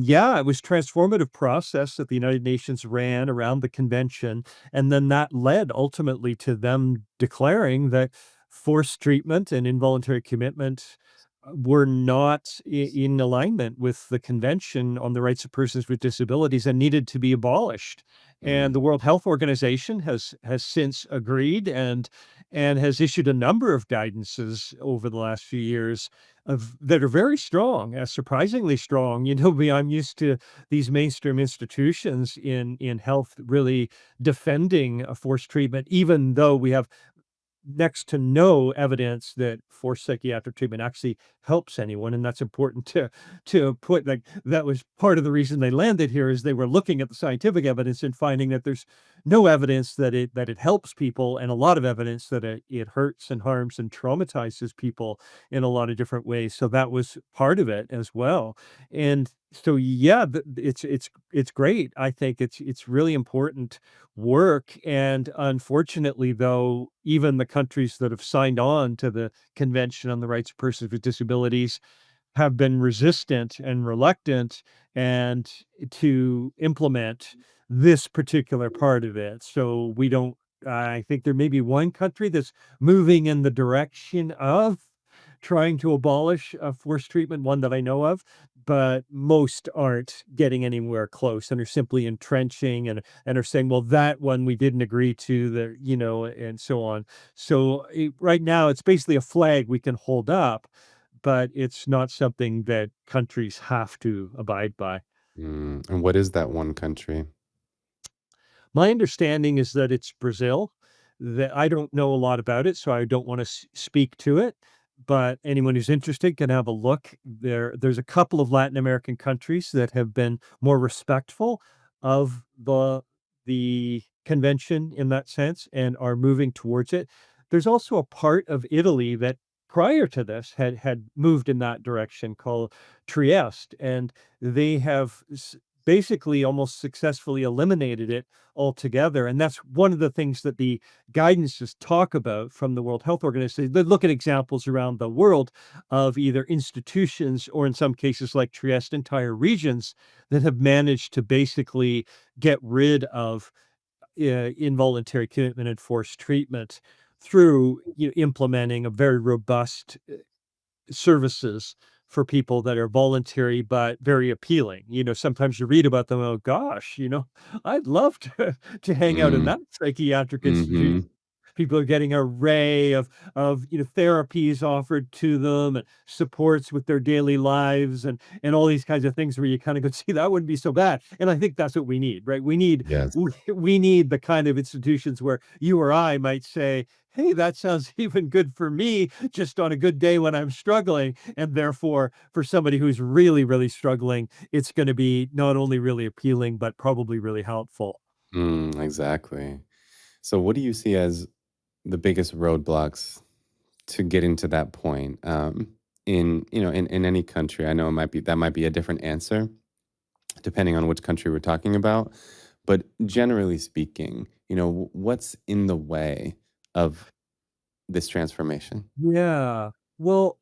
Yeah, it was transformative process that the United Nations ran around the convention, and then that led ultimately to them declaring that forced treatment and involuntary commitment were not in alignment with the Convention on the Rights of Persons with Disabilities and needed to be abolished. And Mm, the World Health Organization has since agreed and has issued a number of guidances over the last few years of that are very strong, surprisingly strong. I'm used to these mainstream institutions in health really defending a forced treatment, even though we have next to no evidence that forced psychiatric treatment actually helps anyone, and that's important to put, like, that was part of the reason they landed here is they were looking at the scientific evidence and finding that there's no evidence that it helps people, and a lot of evidence that it hurts and harms and traumatizes people in a lot of different ways. So that was part of it as well. And So yeah, it's great. I think it's really important work, and unfortunately, though, even the countries that have signed on to the Convention on the Rights of Persons with Disabilities have been resistant and reluctant and to implement this particular part of it. So we don't I think there may be one country that's moving in the direction of trying to abolish forced treatment, one that I know of, but most aren't getting anywhere close and are simply entrenching and are saying, well, that one we didn't agree to, the and so on. So right now, it's basically a flag we can hold up, but it's not something that countries have to abide by. And what is that one country? My understanding is that it's Brazil. That I don't know a lot about it, so I don't want to speak to it. But anyone who's interested can have a look. There's a couple of Latin American countries that have been more respectful of the convention in that sense and are moving towards it. There's also a part of Italy that prior to this had moved in that direction called Trieste, and they have basically almost successfully eliminated it altogether. And that's one of the things that the guidances talk about from the World Health Organization. They look at examples around the world of either institutions or, in some cases, like Trieste, entire regions that have managed to basically get rid of involuntary commitment and forced treatment through implementing a very robust services for people that are voluntary but very appealing. Sometimes you read about them, oh gosh, I'd love to to hang out in Mm, that psychiatric institution. mhm. People are getting an array of therapies offered to them and supports with their daily lives and all these kinds of things where you kind of go, see, that wouldn't be so bad. And I think that's what we need, right? We need Yes. we need the kind of institutions where you or I might say, hey, that sounds even good for me just on a good day when I'm struggling. And therefore, for somebody who's really, really struggling, it's going to be not only really appealing, but probably really helpful. Exactly. So what do you see as the biggest roadblocks to getting to that point, in any country? I know that might be a different answer depending on which country we're talking about, but generally speaking, what's in the way of this transformation? Yeah. Well,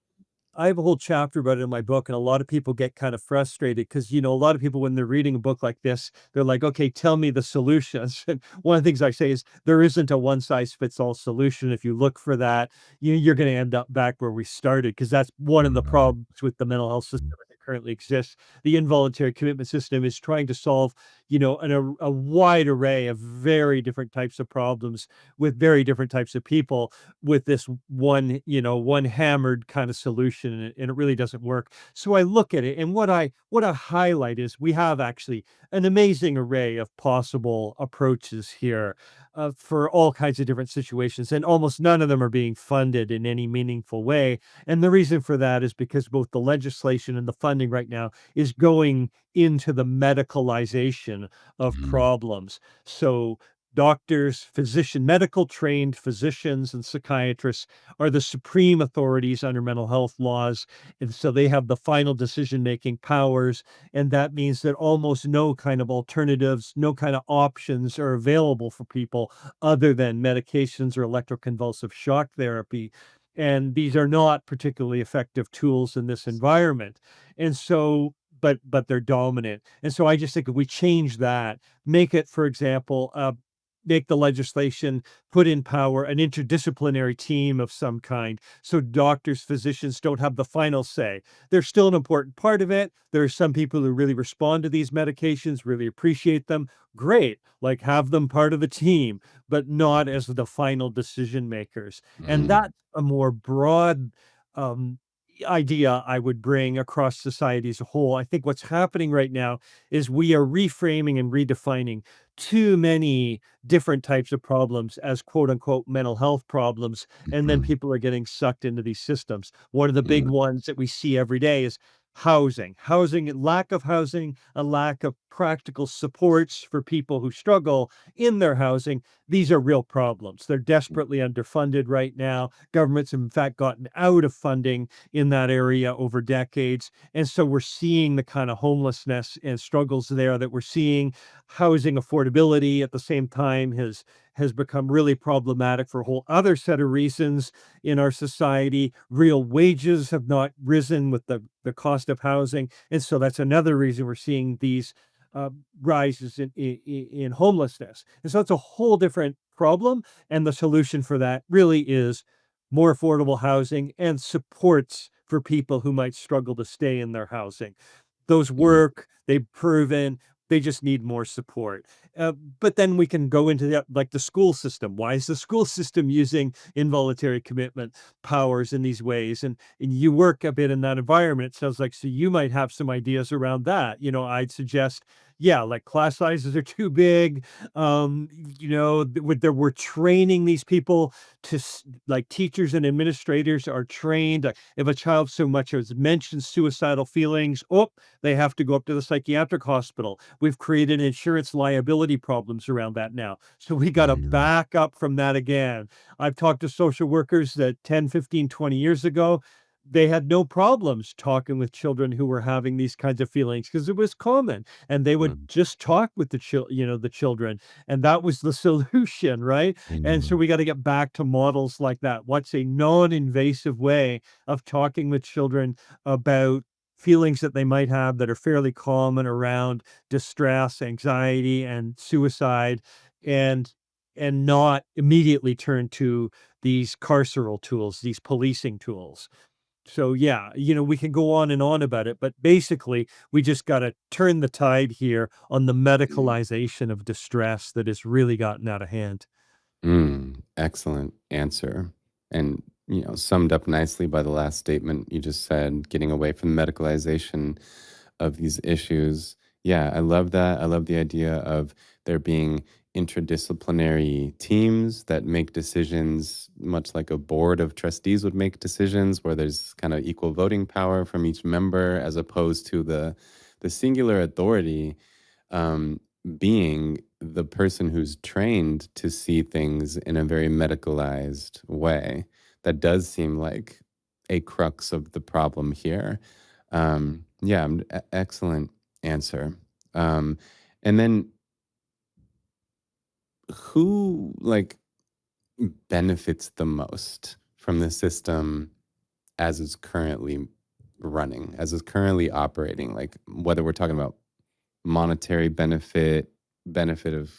I have a whole chapter about it in my book, and a lot of people get kind of frustrated because, a lot of people, when they're reading a book like this, they're like, okay, tell me the solutions. And one of the things I say is there isn't a one size fits all solution. If you look for that, you're going to end up back where we started because that's one of the problems with the mental health system that currently exists. The involuntary commitment system is trying to solve, a wide array of very different types of problems with very different types of people with this one hammered kind of solution, and it really doesn't work. So I look at it, and what I highlight is we have actually an amazing array of possible approaches here for all kinds of different situations, and almost none of them are being funded in any meaningful way. And the reason for that is because both the legislation and the funding right now is going into the medicalization of Mhm, problems. So doctors, medical trained physicians and psychiatrists are the supreme authorities under mental health laws. And so they have the final decision making powers. And that means that almost no kind of alternatives, no kind of options are available for people other than medications or electroconvulsive shock therapy. And these are not particularly effective tools in this environment. And so, but they're dominant. And so I just think if we change that, make it, for example, make the legislation put in power an interdisciplinary team of some kind so doctors, physicians don't have the final say. They're still an important part of it. There are some people who really respond to these medications, really appreciate them. Great. Like have them part of the team, but not as the final decision makers. And mhm, that's a more broad um, idea I would bring across society as a whole. I think what's happening right now is we are reframing and redefining too many different types of problems as quote unquote mental health problems. And then mhm, people are getting sucked into these systems. One of the big mm, ones that we see every day is lack of housing, a lack of practical supports for people who struggle in their housing. These are real problems. They're desperately underfunded right now. Governments have, in fact, gotten out of funding in that area over decades. And so we're seeing the kind of homelessness and struggles there that we're seeing. Housing affordability at the same time has become really problematic for a whole other set of reasons in our society. Real wages have not risen with the cost of housing. And so that's another reason we're seeing these uh, rises in homelessness. And so it's a whole different problem. And the solution for that really is more affordable housing and supports for people who might struggle to stay in their housing. Those Mm, work, they've proven, they just need more support. But then we can go into like the school system. Why is the school system using involuntary commitment powers in these ways? And you work a bit in that environment. It sounds like so you might have some ideas around that. I'd suggest, yeah, like class sizes are too big. We're training these people like teachers and administrators are trained. If a child so much as mentions suicidal feelings, oh, they have to go up to the psychiatric hospital. We've created insurance liability problems around that now. So we got to mm, back up from that again. I've talked to social workers that 10, 15, 20 years ago, they had no problems talking with children who were having these kinds of feelings because it was common, and they would mm. just talk with the children, and that was the solution, right? I And so know. we got to get back to models like that. What's a non-invasive way of talking with children about feelings that they might have that are fairly common around distress, anxiety, and suicide, and not immediately turn to these carceral tools, these policing tools. So yeah, we can go on and on about it, but basically we just got to turn the tide here on the medicalization of distress that has really gotten out of hand. Excellent answer. And, summed up nicely by the last statement you just said, getting away from the medicalization of these issues. Yeah, I love that. I love the idea of there being interdisciplinary teams that make decisions, much like a board of trustees would make decisions, where there's kind of equal voting power from each member, as opposed to the singular authority um, being the person who's trained to see things in a very medicalized way. That does seem like a crux of the problem here. Yeah, excellent answer. Um, and then who benefits the most from the system as it's currently running, as it's currently operating? Like whether we're talking about monetary benefit, benefit of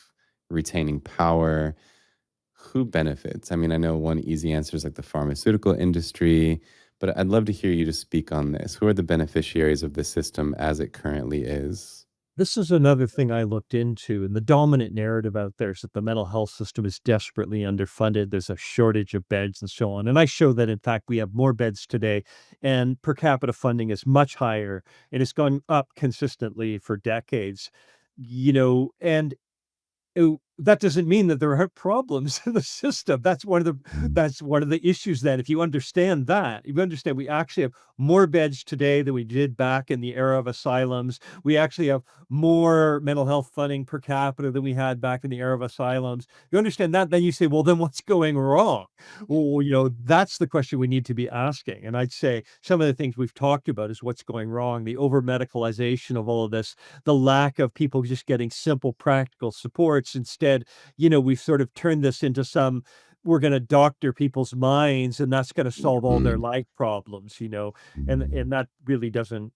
retaining power, who benefits? I mean, I know one easy answer is like the pharmaceutical industry, but I'd love to hear you just speak on this. Who are the beneficiaries of the system as it currently is? This is another thing I looked into, and the dominant narrative out there is that the mental health system is desperately underfunded. There's a shortage of beds and so on. And I show that, in fact, we have more beds today, and per capita funding is much higher. It has gone up consistently for decades, and that doesn't mean that there aren't problems in the system. Mm, That's one of the issues then. If you understand that, you understand we actually have more beds today than we did back in the era of asylums. We actually have more mental health funding per capita than we had back in the era of asylums. You understand that, then you say, well, then what's going wrong? Well, that's the question we need to be asking. And I'd say some of the things we've talked about is what's going wrong, the over medicalization of all of this, the lack of people just getting simple practical supports. Instead, we've sort of turned this into we're going to doctor people's minds and that's going to solve all their mm, life problems, and mm, that really doesn't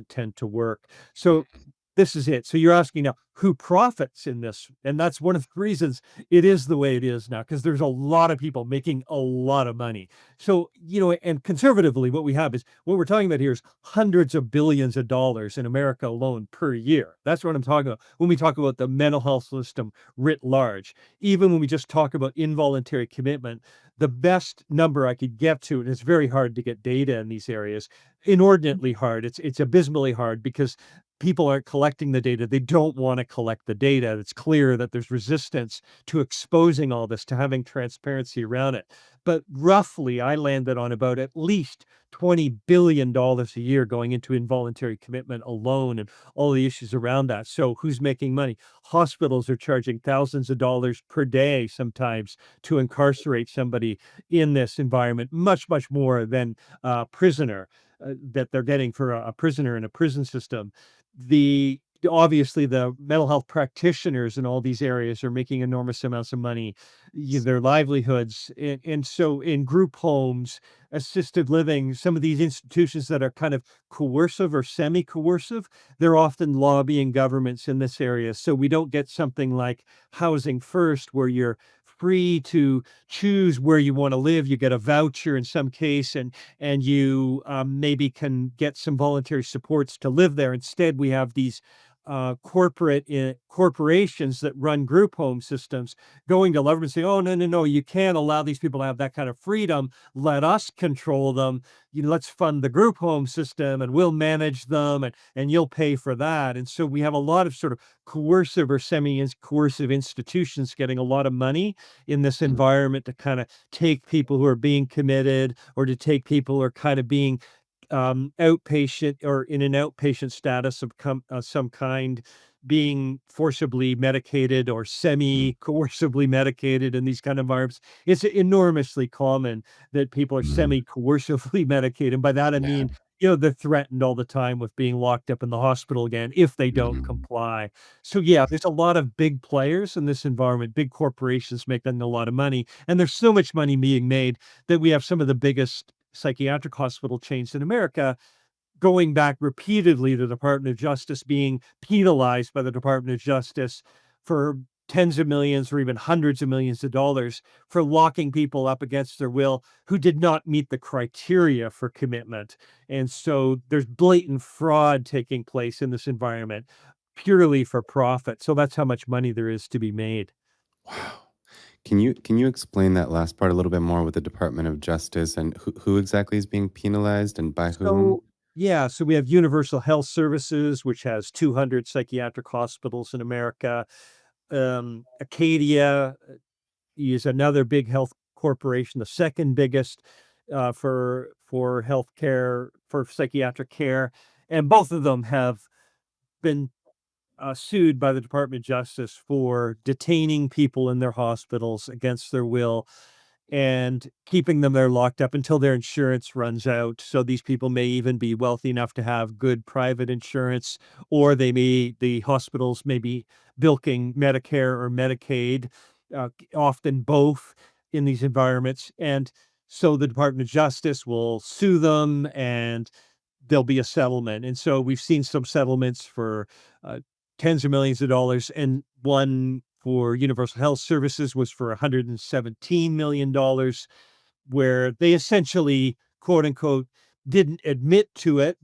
tend to work. So this is it. So you're asking now who profits in this? And that's one of the reasons it is the way it is now, because there's a lot of people making a lot of money. So, and conservatively, what we have is what we're talking about here is hundreds of billions of dollars in America alone per year. That's what I'm talking about when we talk about the mental health system writ large. Even when we just talk about involuntary commitment, the best number I could get to, and it's very hard to get data in these areas, inordinately hard. It's abysmally hard because people aren't collecting the data. They don't want to collect the data. It's clear that there's resistance to exposing all this, to having transparency around it. but roughly I landed on about at least $20 billion a year going into involuntary commitment alone and all the issues around that. So who's making money? Hospitals are charging thousands of dollars per day sometimes to incarcerate somebody in this environment, much, much more than a prisoner that they're getting for a prisoner in a prison system. The Obviously the mental health practitioners in all these areas are making enormous amounts of money, their livelihoods, and so in group homes, assisted living, some of these institutions that are kind of coercive or semi-coercive, they're often lobbying governments in this area. So we don't get something like housing first, where you're free to choose where you want to live. You get a voucher in some case, and you maybe can get some voluntary supports to live there. Instead, we have these corporations that run group home systems going to government saying, "Oh, no, no, no, you can't allow these people to have that kind of freedom. Let us control them. Let's fund the group home system, and we'll manage them, and you'll pay for that." And so we have a lot of sort of coercive or semi-coercive institutions getting a lot of money in this Mm, environment to kind of take people who are being committed, or to take people who are kind of being outpatient or in an outpatient status of some kind, being forcibly medicated or mm, semi-coercively medicated in these kind of environments. It's enormously common that people are mm, semi-coercively medicated. And by that, I yeah, mean, they're threatened all the time with being locked up in the hospital again if they don't mm, comply. So yeah, there's a lot of big players in this environment, big corporations making a lot of money. And there's so much money being made that we have some of the biggest psychiatric hospital chains in America going back repeatedly to the Department of Justice, being penalized by the Department of Justice for tens of millions or even hundreds of millions of dollars for locking people up against their will who did not meet the criteria for commitment. And so there's blatant fraud taking place in this environment purely for profit. So that's how much money there is to be made. wow. Can you explain that last part a little bit more with the Department of Justice and who exactly is being penalized and by whom? So, yeah, so we have Universal Health Services, which has 200 psychiatric hospitals in America. Acadia is another big health corporation, the second biggest for healthcare, for psychiatric care, and both of them have been sued by the Department of Justice for detaining people in their hospitals against their will and keeping them there locked up until their insurance runs out. So these people may even be wealthy enough to have good private insurance, or the hospitals may be bilking Medicare or Medicaid, often both in these environments. And so the Department of Justice will sue them, and there'll be a settlement. And so we've seen some settlements for uh, tens of millions of dollars, and one for Universal Health Services was for $117 million, where they essentially, quote unquote, didn't admit to it,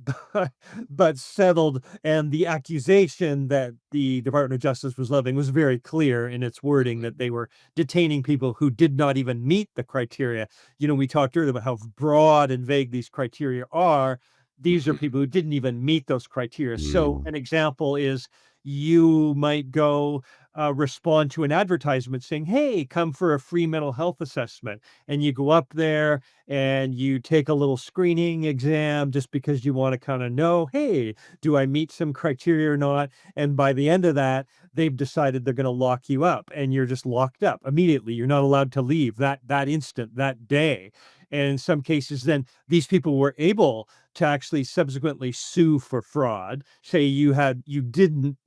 but settled. And the accusation that the Department of Justice was levying was very clear in its wording, that they were detaining people who did not even meet the criteria. We talked earlier about how broad and vague these criteria are. These are Mhm, people who didn't even meet those criteria. So, mm, an example is you might go respond to an advertisement saying, "Hey, come for a free mental health assessment." And you go up there and you take a little screening exam just because you want to kind of know, hey, do I meet some criteria or not? And by the end of that, they've decided they're going to lock you up, and you're just locked up immediately. You're not allowed to leave that instant, that day. And in some cases, then these people were able to actually subsequently sue for fraud. Say you didn't,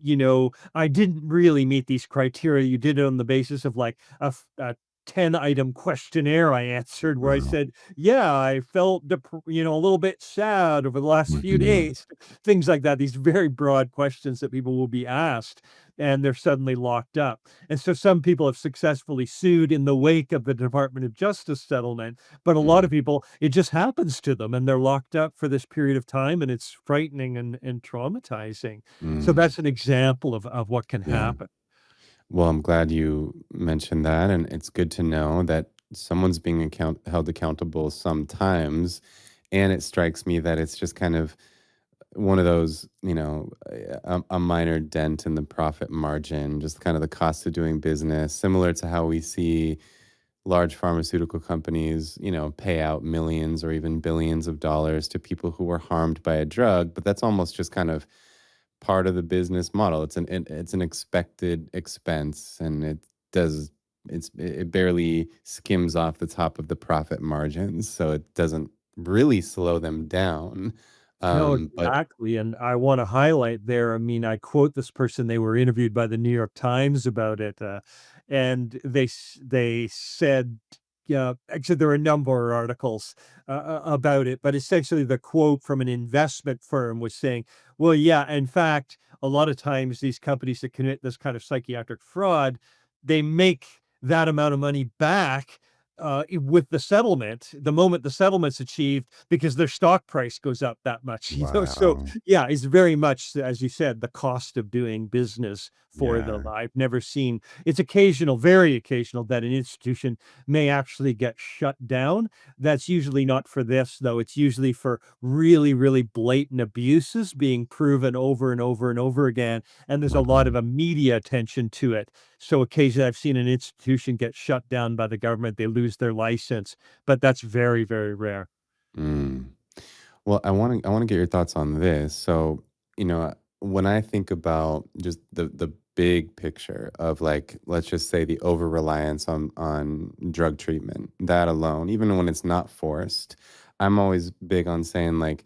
I didn't really meet these criteria. You did it on the basis of like a 10-item questionnaire I answered, where I wow, said, "Yeah, I felt a little bit sad over the last few mhm, days." Things like that, these very broad questions that people will be asked, and they're suddenly locked up. And so some people have successfully sued in the wake of the Department of Justice settlement, but a lot mm, of people, it just happens to them, and they're locked up for this period of time, and it's frightening and traumatizing. So mm, that's an example of what can yeah. happen. Well, I'm glad you mentioned that, and it's good to know that someone's being held accountable sometimes, and it strikes me that it's just kind of one of those, a minor dent in the profit margin, just kind of the cost of doing business, similar to how we see large pharmaceutical companies, pay out millions or even billions of dollars to people who were harmed by a drug, but that's almost just kind of part of the business model. It's an expected expense, and does it barely skims off the top of the profit margins, so it doesn't really slow them down. No, But exactly, and I wanna highlight there, I mean, I quote this person, they were interviewed by the New York Times about it, and they said, yeah, actually, there are a number of articles, about it, but essentially the quote from an investment firm was saying, "Well, yeah, in fact, a lot of times these companies that commit this kind of psychiatric fraud, they make that amount of money back, with the settlement, the moment the settlement's achieved, because their stock price goes up that much," So, wow. yeah, it's very much, as you said, the cost of doing business for Yeah. them. I've never seen it's occasional, very occasional, that an institution may actually get shut down. That's usually not for this, though. It's usually for really, really blatant abuses being proven over and over and over again, and there's a lot Wow. of a media attention to it. So occasionally I've seen an institution get shut down by the government, they lose their license, but that's very, very rare. Mm. Well, I want to get your thoughts on this. So, when I think about just the big picture of, like, let's just say the over reliance on drug treatment, that alone, even when it's not forced, I'm always big on saying, like,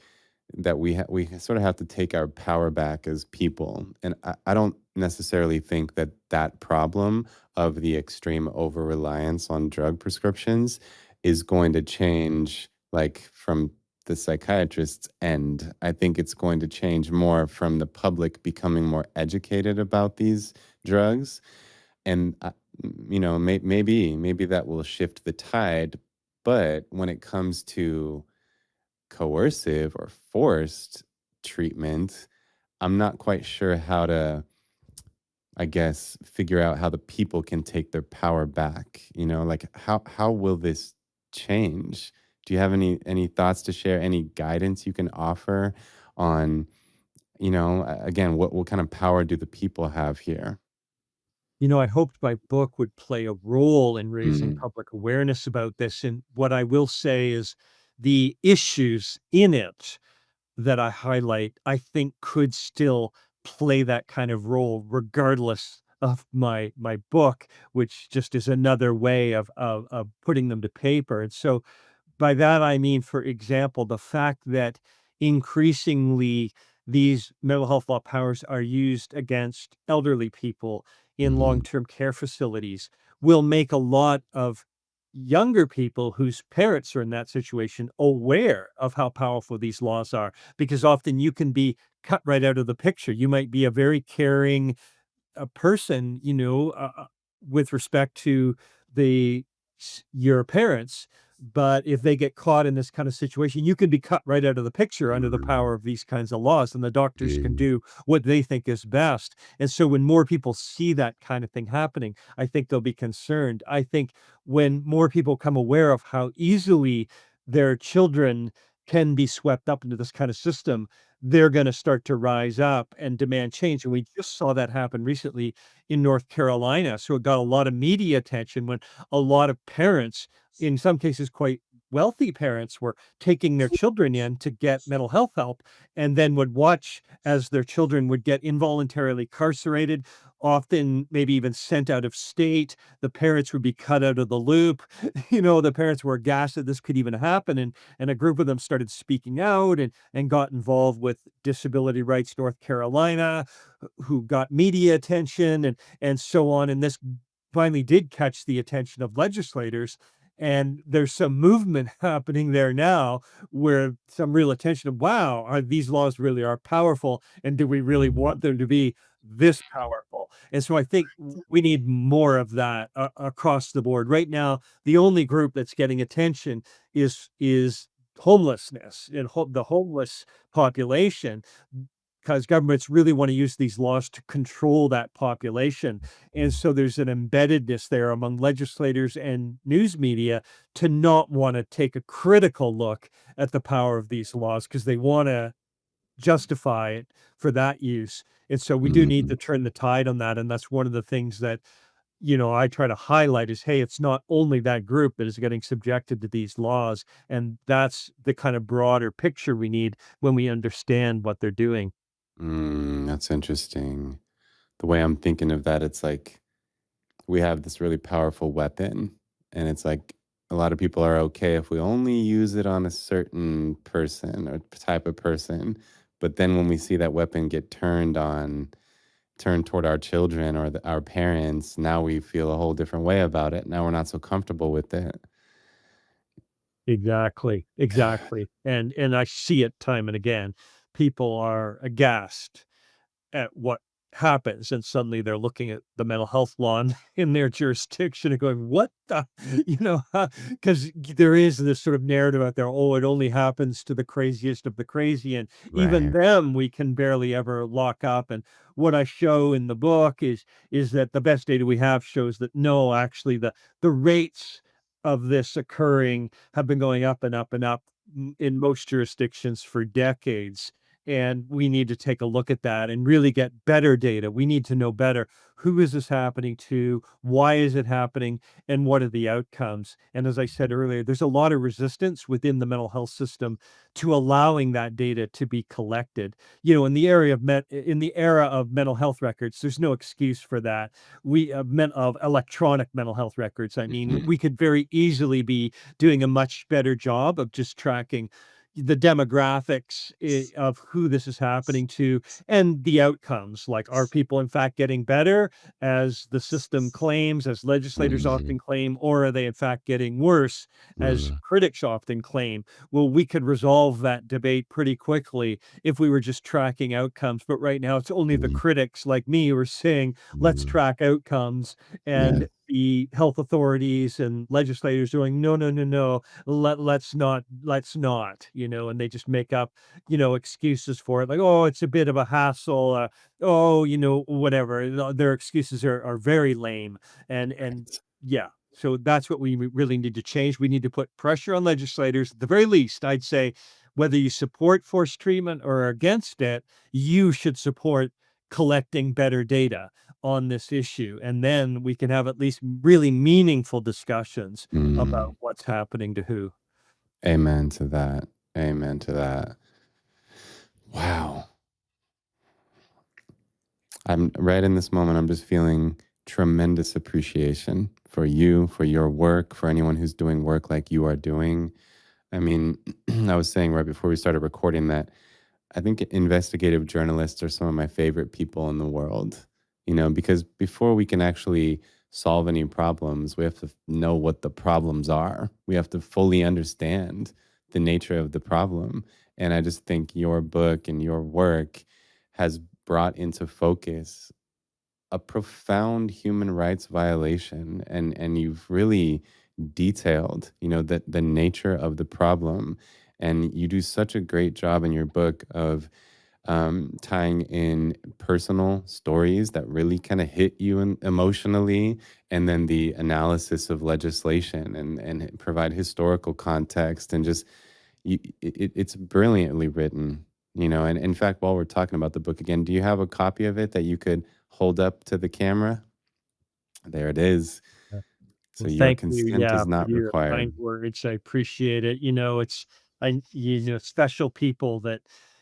that we sort of have to take our power back as people, and I don't necessarily think that that problem of the extreme over reliance on drug prescriptions is going to change, like, from the psychiatrist's end. I think it's going to change more from the public becoming more educated about these drugs. And, maybe that will shift the tide. But when it comes to coercive or forced treatment, I'm not quite sure how to, I guess, figure out how the people can take their power back. Like, how will this change? Do you have any thoughts to share? Any guidance you can offer on, again, what kind of power do the people have here? I hoped my book would play a role in raising Mm, public awareness about this, and what I will say is the issues in it that I highlight, I think could still play that kind of role regardless of my book, which just is another way of putting them to paper. And so by that, I mean, for example, the fact that increasingly these mental health law powers are used against elderly people in mhm, long-term care facilities will make a lot of younger people whose parents are in that situation aware of how powerful these laws are, because often you can be cut right out of the picture. You might be a very caring a person, with respect to the your parents, but if they get caught in this kind of situation, you can be cut right out of the picture under the mm, power of these kinds of laws, and the doctors can yeah, do what they think is best. And so when more people see that kind of thing happening, I think they'll be concerned. I think when more people come aware of how easily their children can be swept up into this kind of system, they're gonna start to rise up and demand change, and we just saw that happen recently in North Carolina, so it got a lot of media attention when a lot of parents, in some cases quite wealthy parents, were taking their children in to get mental health help, and then would watch as their children would get involuntarily incarcerated, often maybe even sent out of state. The parents would be cut out of the loop. The parents were aghast that this could even happen, and a group of them started speaking out and got involved with Disability Rights North Carolina, who got media attention and so on. And this finally did catch the attention of legislators. And there's some movement happening there now where some real attention of, wow, are these laws really are powerful? And do we really want them to be this powerful? And so I think we need more of that across the board. Right now, the only group that's getting attention is homelessness and the homeless population, because governments really want to use these laws to control that population. And so there's an embeddedness there among legislators and news media to not want to take a critical look at the power of these laws because they want to justify it for that use. And so we do need mhm, to turn the tide on that. And that's one of the things that I try to highlight is, hey, it's not only that group that is getting subjected to these laws, and that's the kind of broader picture we need when we understand what they're doing. That's interesting. The way I'm thinking of that, it's like we have this really powerful weapon, and it's like a lot of people are okay if we only use it on a certain person or type of person. But then when we see that weapon get turned toward our children or our parents, now we feel a whole different way about it. Now we're not so comfortable with it. Exactly, exactly, and I see it time and again. People are aghast at what happens, and suddenly they're looking at the mental health law in their jurisdiction and going, "What the," because there is this sort of narrative out there, "Oh, it only happens to the craziest of the crazy," and even Right. them we can barely ever lock up, and what I show in the book is that the best data we have shows that no, actually the rates of this occurring have been going up and up and up in most jurisdictions for decades. And we need to take a look at that and really get better data. We need to know better, who is this happening to? Why is it happening? And what are the outcomes? And as I said earlier, there's a lot of resistance within the mental health system to allowing that data to be collected. In the era of mental health records, there's no excuse for that. We meant of electronic mental health records. I mean, Mhm. we could very easily be doing a much better job of just tracking the demographics of who this is happening to and the outcomes. Like, are people in fact getting better as the system claims, as legislators Mhm. often claim, or are they in fact getting worse as Mm. critics often claim? Well, we could resolve that debate pretty quickly if we were just tracking outcomes. But right now, it's only the Mm. critics like me who are saying, let's Mm. track outcomes. Yeah. And the health authorities and legislators doing, no, no, no, no, let's not, and they just make up, excuses for it, like, oh, it's a bit of a hassle, oh, whatever. Their excuses are very lame, and Right. yeah. So that's what we really need to change. We need to put pressure on legislators. At the very least, I'd say, whether you support forced treatment or are against it, you should support collecting better data on this issue, and then we can have at least really meaningful discussions Mm. about what's happening to who. Amen to that. Amen to that. Wow. I'm right in this moment, I'm just feeling tremendous appreciation for you, for your work, for anyone who's doing work like you are doing. I mean, I was saying right before we started recording that I think investigative journalists are some of my favorite people in the world, because before we can actually solve any problems, we have to know what the problems are. We have to fully understand the nature of the problem. And I just think your book and your work has brought into focus a profound human rights violation, and you've really detailed the nature of the problem, and you do such a great job in your book of tying in personal stories that really kind of hit you emotionally, and then the analysis of legislation and provide historical context, and just it's brilliantly written. And in fact, while we're talking about the book again, do you have a copy of it that you could hold up to the camera? There it is. Yeah. So Well, your thank you, consent yeah, is for not your kind required. words. I appreciate it. Special people that,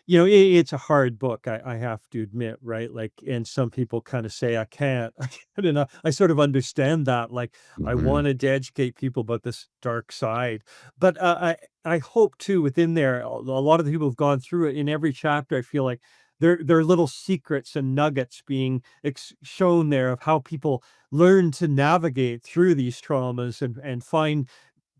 it's a hard book. I have to admit, right? Like, and some people kind of say, I can't, I can't enough. I sort of understand that. Like, I Hmm. wanted to educate people about this dark side, but I hope too within there, a lot of the people who've gone through it in every chapter, I feel like there are little secrets and nuggets being shown there of how people learn to navigate through these traumas and find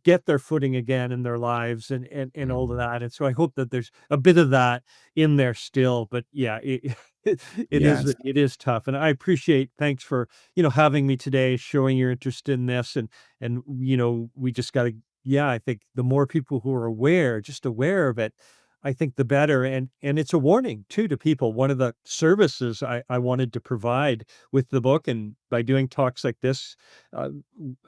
get their footing again in their lives and all of Hmm. that. And so I hope that there's a bit of that in there still. But yeah, Yes. it is tough. And I appreciate, thanks for, having me today, showing your interest in this. And we just gotta, yeah, I think the more people who are just aware of it, I think the better. And it's a warning too to people. One of the services I wanted to provide with the book and by doing talks like this, uh,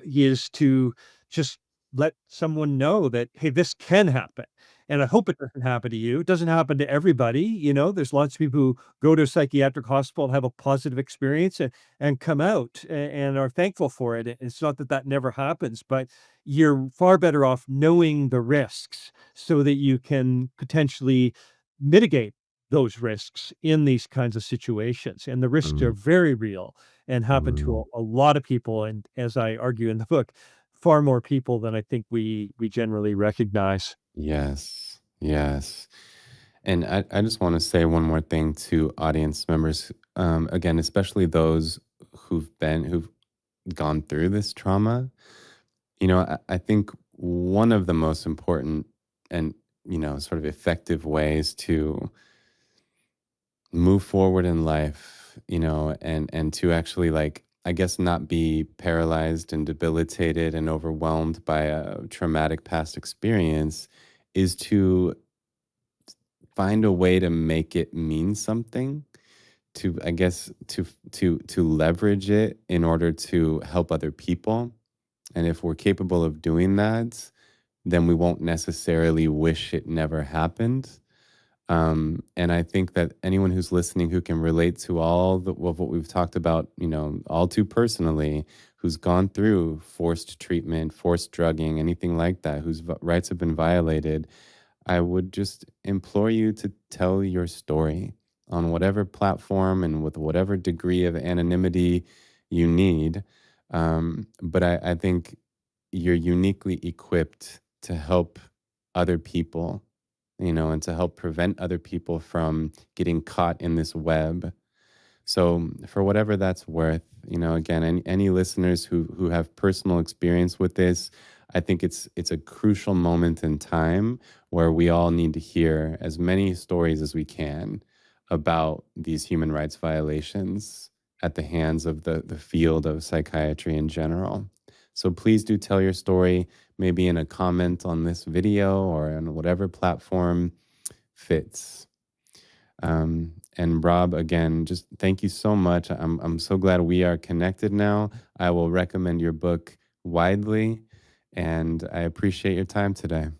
is to just let someone know that, "Hey, this can happen, and I hope it doesn't happen to you." It doesn't happen to everybody, there's lots of people who go to a psychiatric hospital and have a positive experience and come out and are thankful for it. It's not that that never happens, but you're far better off knowing the risks so that you can potentially mitigate those risks in these kinds of situations, and the risks are Mm, very real and happen to mm. a lot of people, and as I argue in the book, far more people than I think we generally recognize. Yes, yes. And I just want to say one more thing to audience members. Again, especially those who've gone through this trauma. I think one of the most important and sort of effective ways to move forward in life, and to actually, like, I guess, not be paralyzed and debilitated and overwhelmed by a traumatic past experience is to find a way to make it mean something, to, I guess, to leverage it in order to help other people. And if we're capable of doing that, then we won't necessarily wish it never happened. And I think that anyone who's listening who can relate to of what we've talked about, all too personally, who's gone through forced treatment, forced drugging, anything like that, whose rights have been violated, I would just implore you to tell your story on whatever platform and with whatever degree of anonymity you need. But I think you're uniquely equipped to help other people, and to help prevent other people from getting caught in this web. So for whatever that's worth, again, any listeners who have personal experience with this, I think it's a crucial moment in time where we all need to hear as many stories as we can about these human rights violations at the hands of the field of psychiatry in general. So please do tell your story, maybe in a comment on this video or on whatever platform fits. And Rob, again, just thank you so much. I'm so glad we are connected now. I will recommend your book widely, and I appreciate your time today.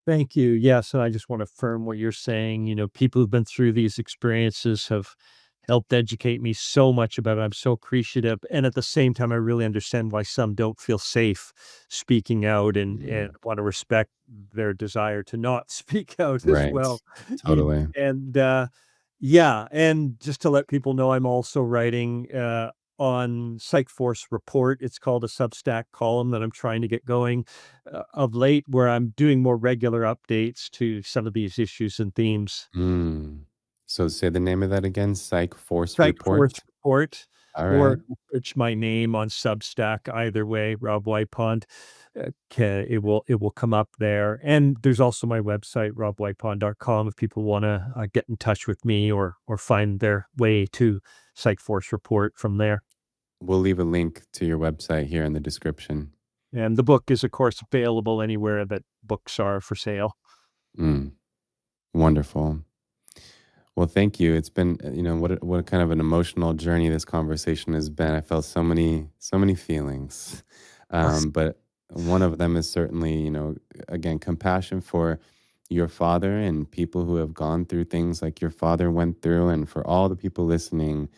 Thank you. Yes, and I just want to affirm what you're saying. People who've been through these experiences have helped educate me so much about it. I'm so appreciative. And at the same time, I really understand why some don't feel safe speaking out and Mm, want to respect their desire to not speak out as right. well. Totally. And yeah, and just to let people know, I'm also writing on Psych Force Report. It's called a Substack column that I'm trying to get going of late, where I'm doing more regular updates to some of these issues and themes. Mm. So say the name of that again, Psych Force Psych Force Report. Report, All or right. search my name on Substack. Either way, Rob Wipond. It will come up there, and there's also my website, robwipond.com, if people want to get in touch with me or find their way to Psych Force Report from there. We'll leave a link to your website here in the description. And the book is, of course, available anywhere that books are for sale. Mm. Wonderful. Well, thank you. It's been, what a kind of an emotional journey this conversation has been. I felt so many feelings. But one of them is certainly, again, compassion for your father and people who have gone through things like your father went through, and for all the people listening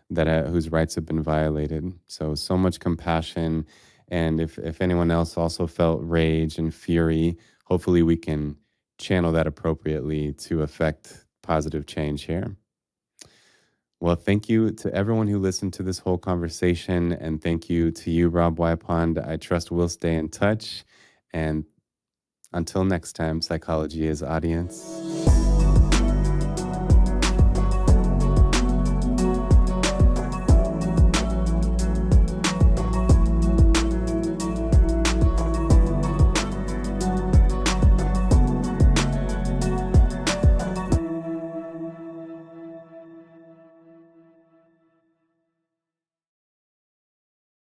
that whose rights have been violated. So much compassion. And if anyone else also felt rage and fury, hopefully we can channel that appropriately to affect positive change here. Well, thank you to everyone who listened to this whole conversation. And thank you to you, Rob Wypond. I trust we'll stay in touch. And until next time, psychology is audience.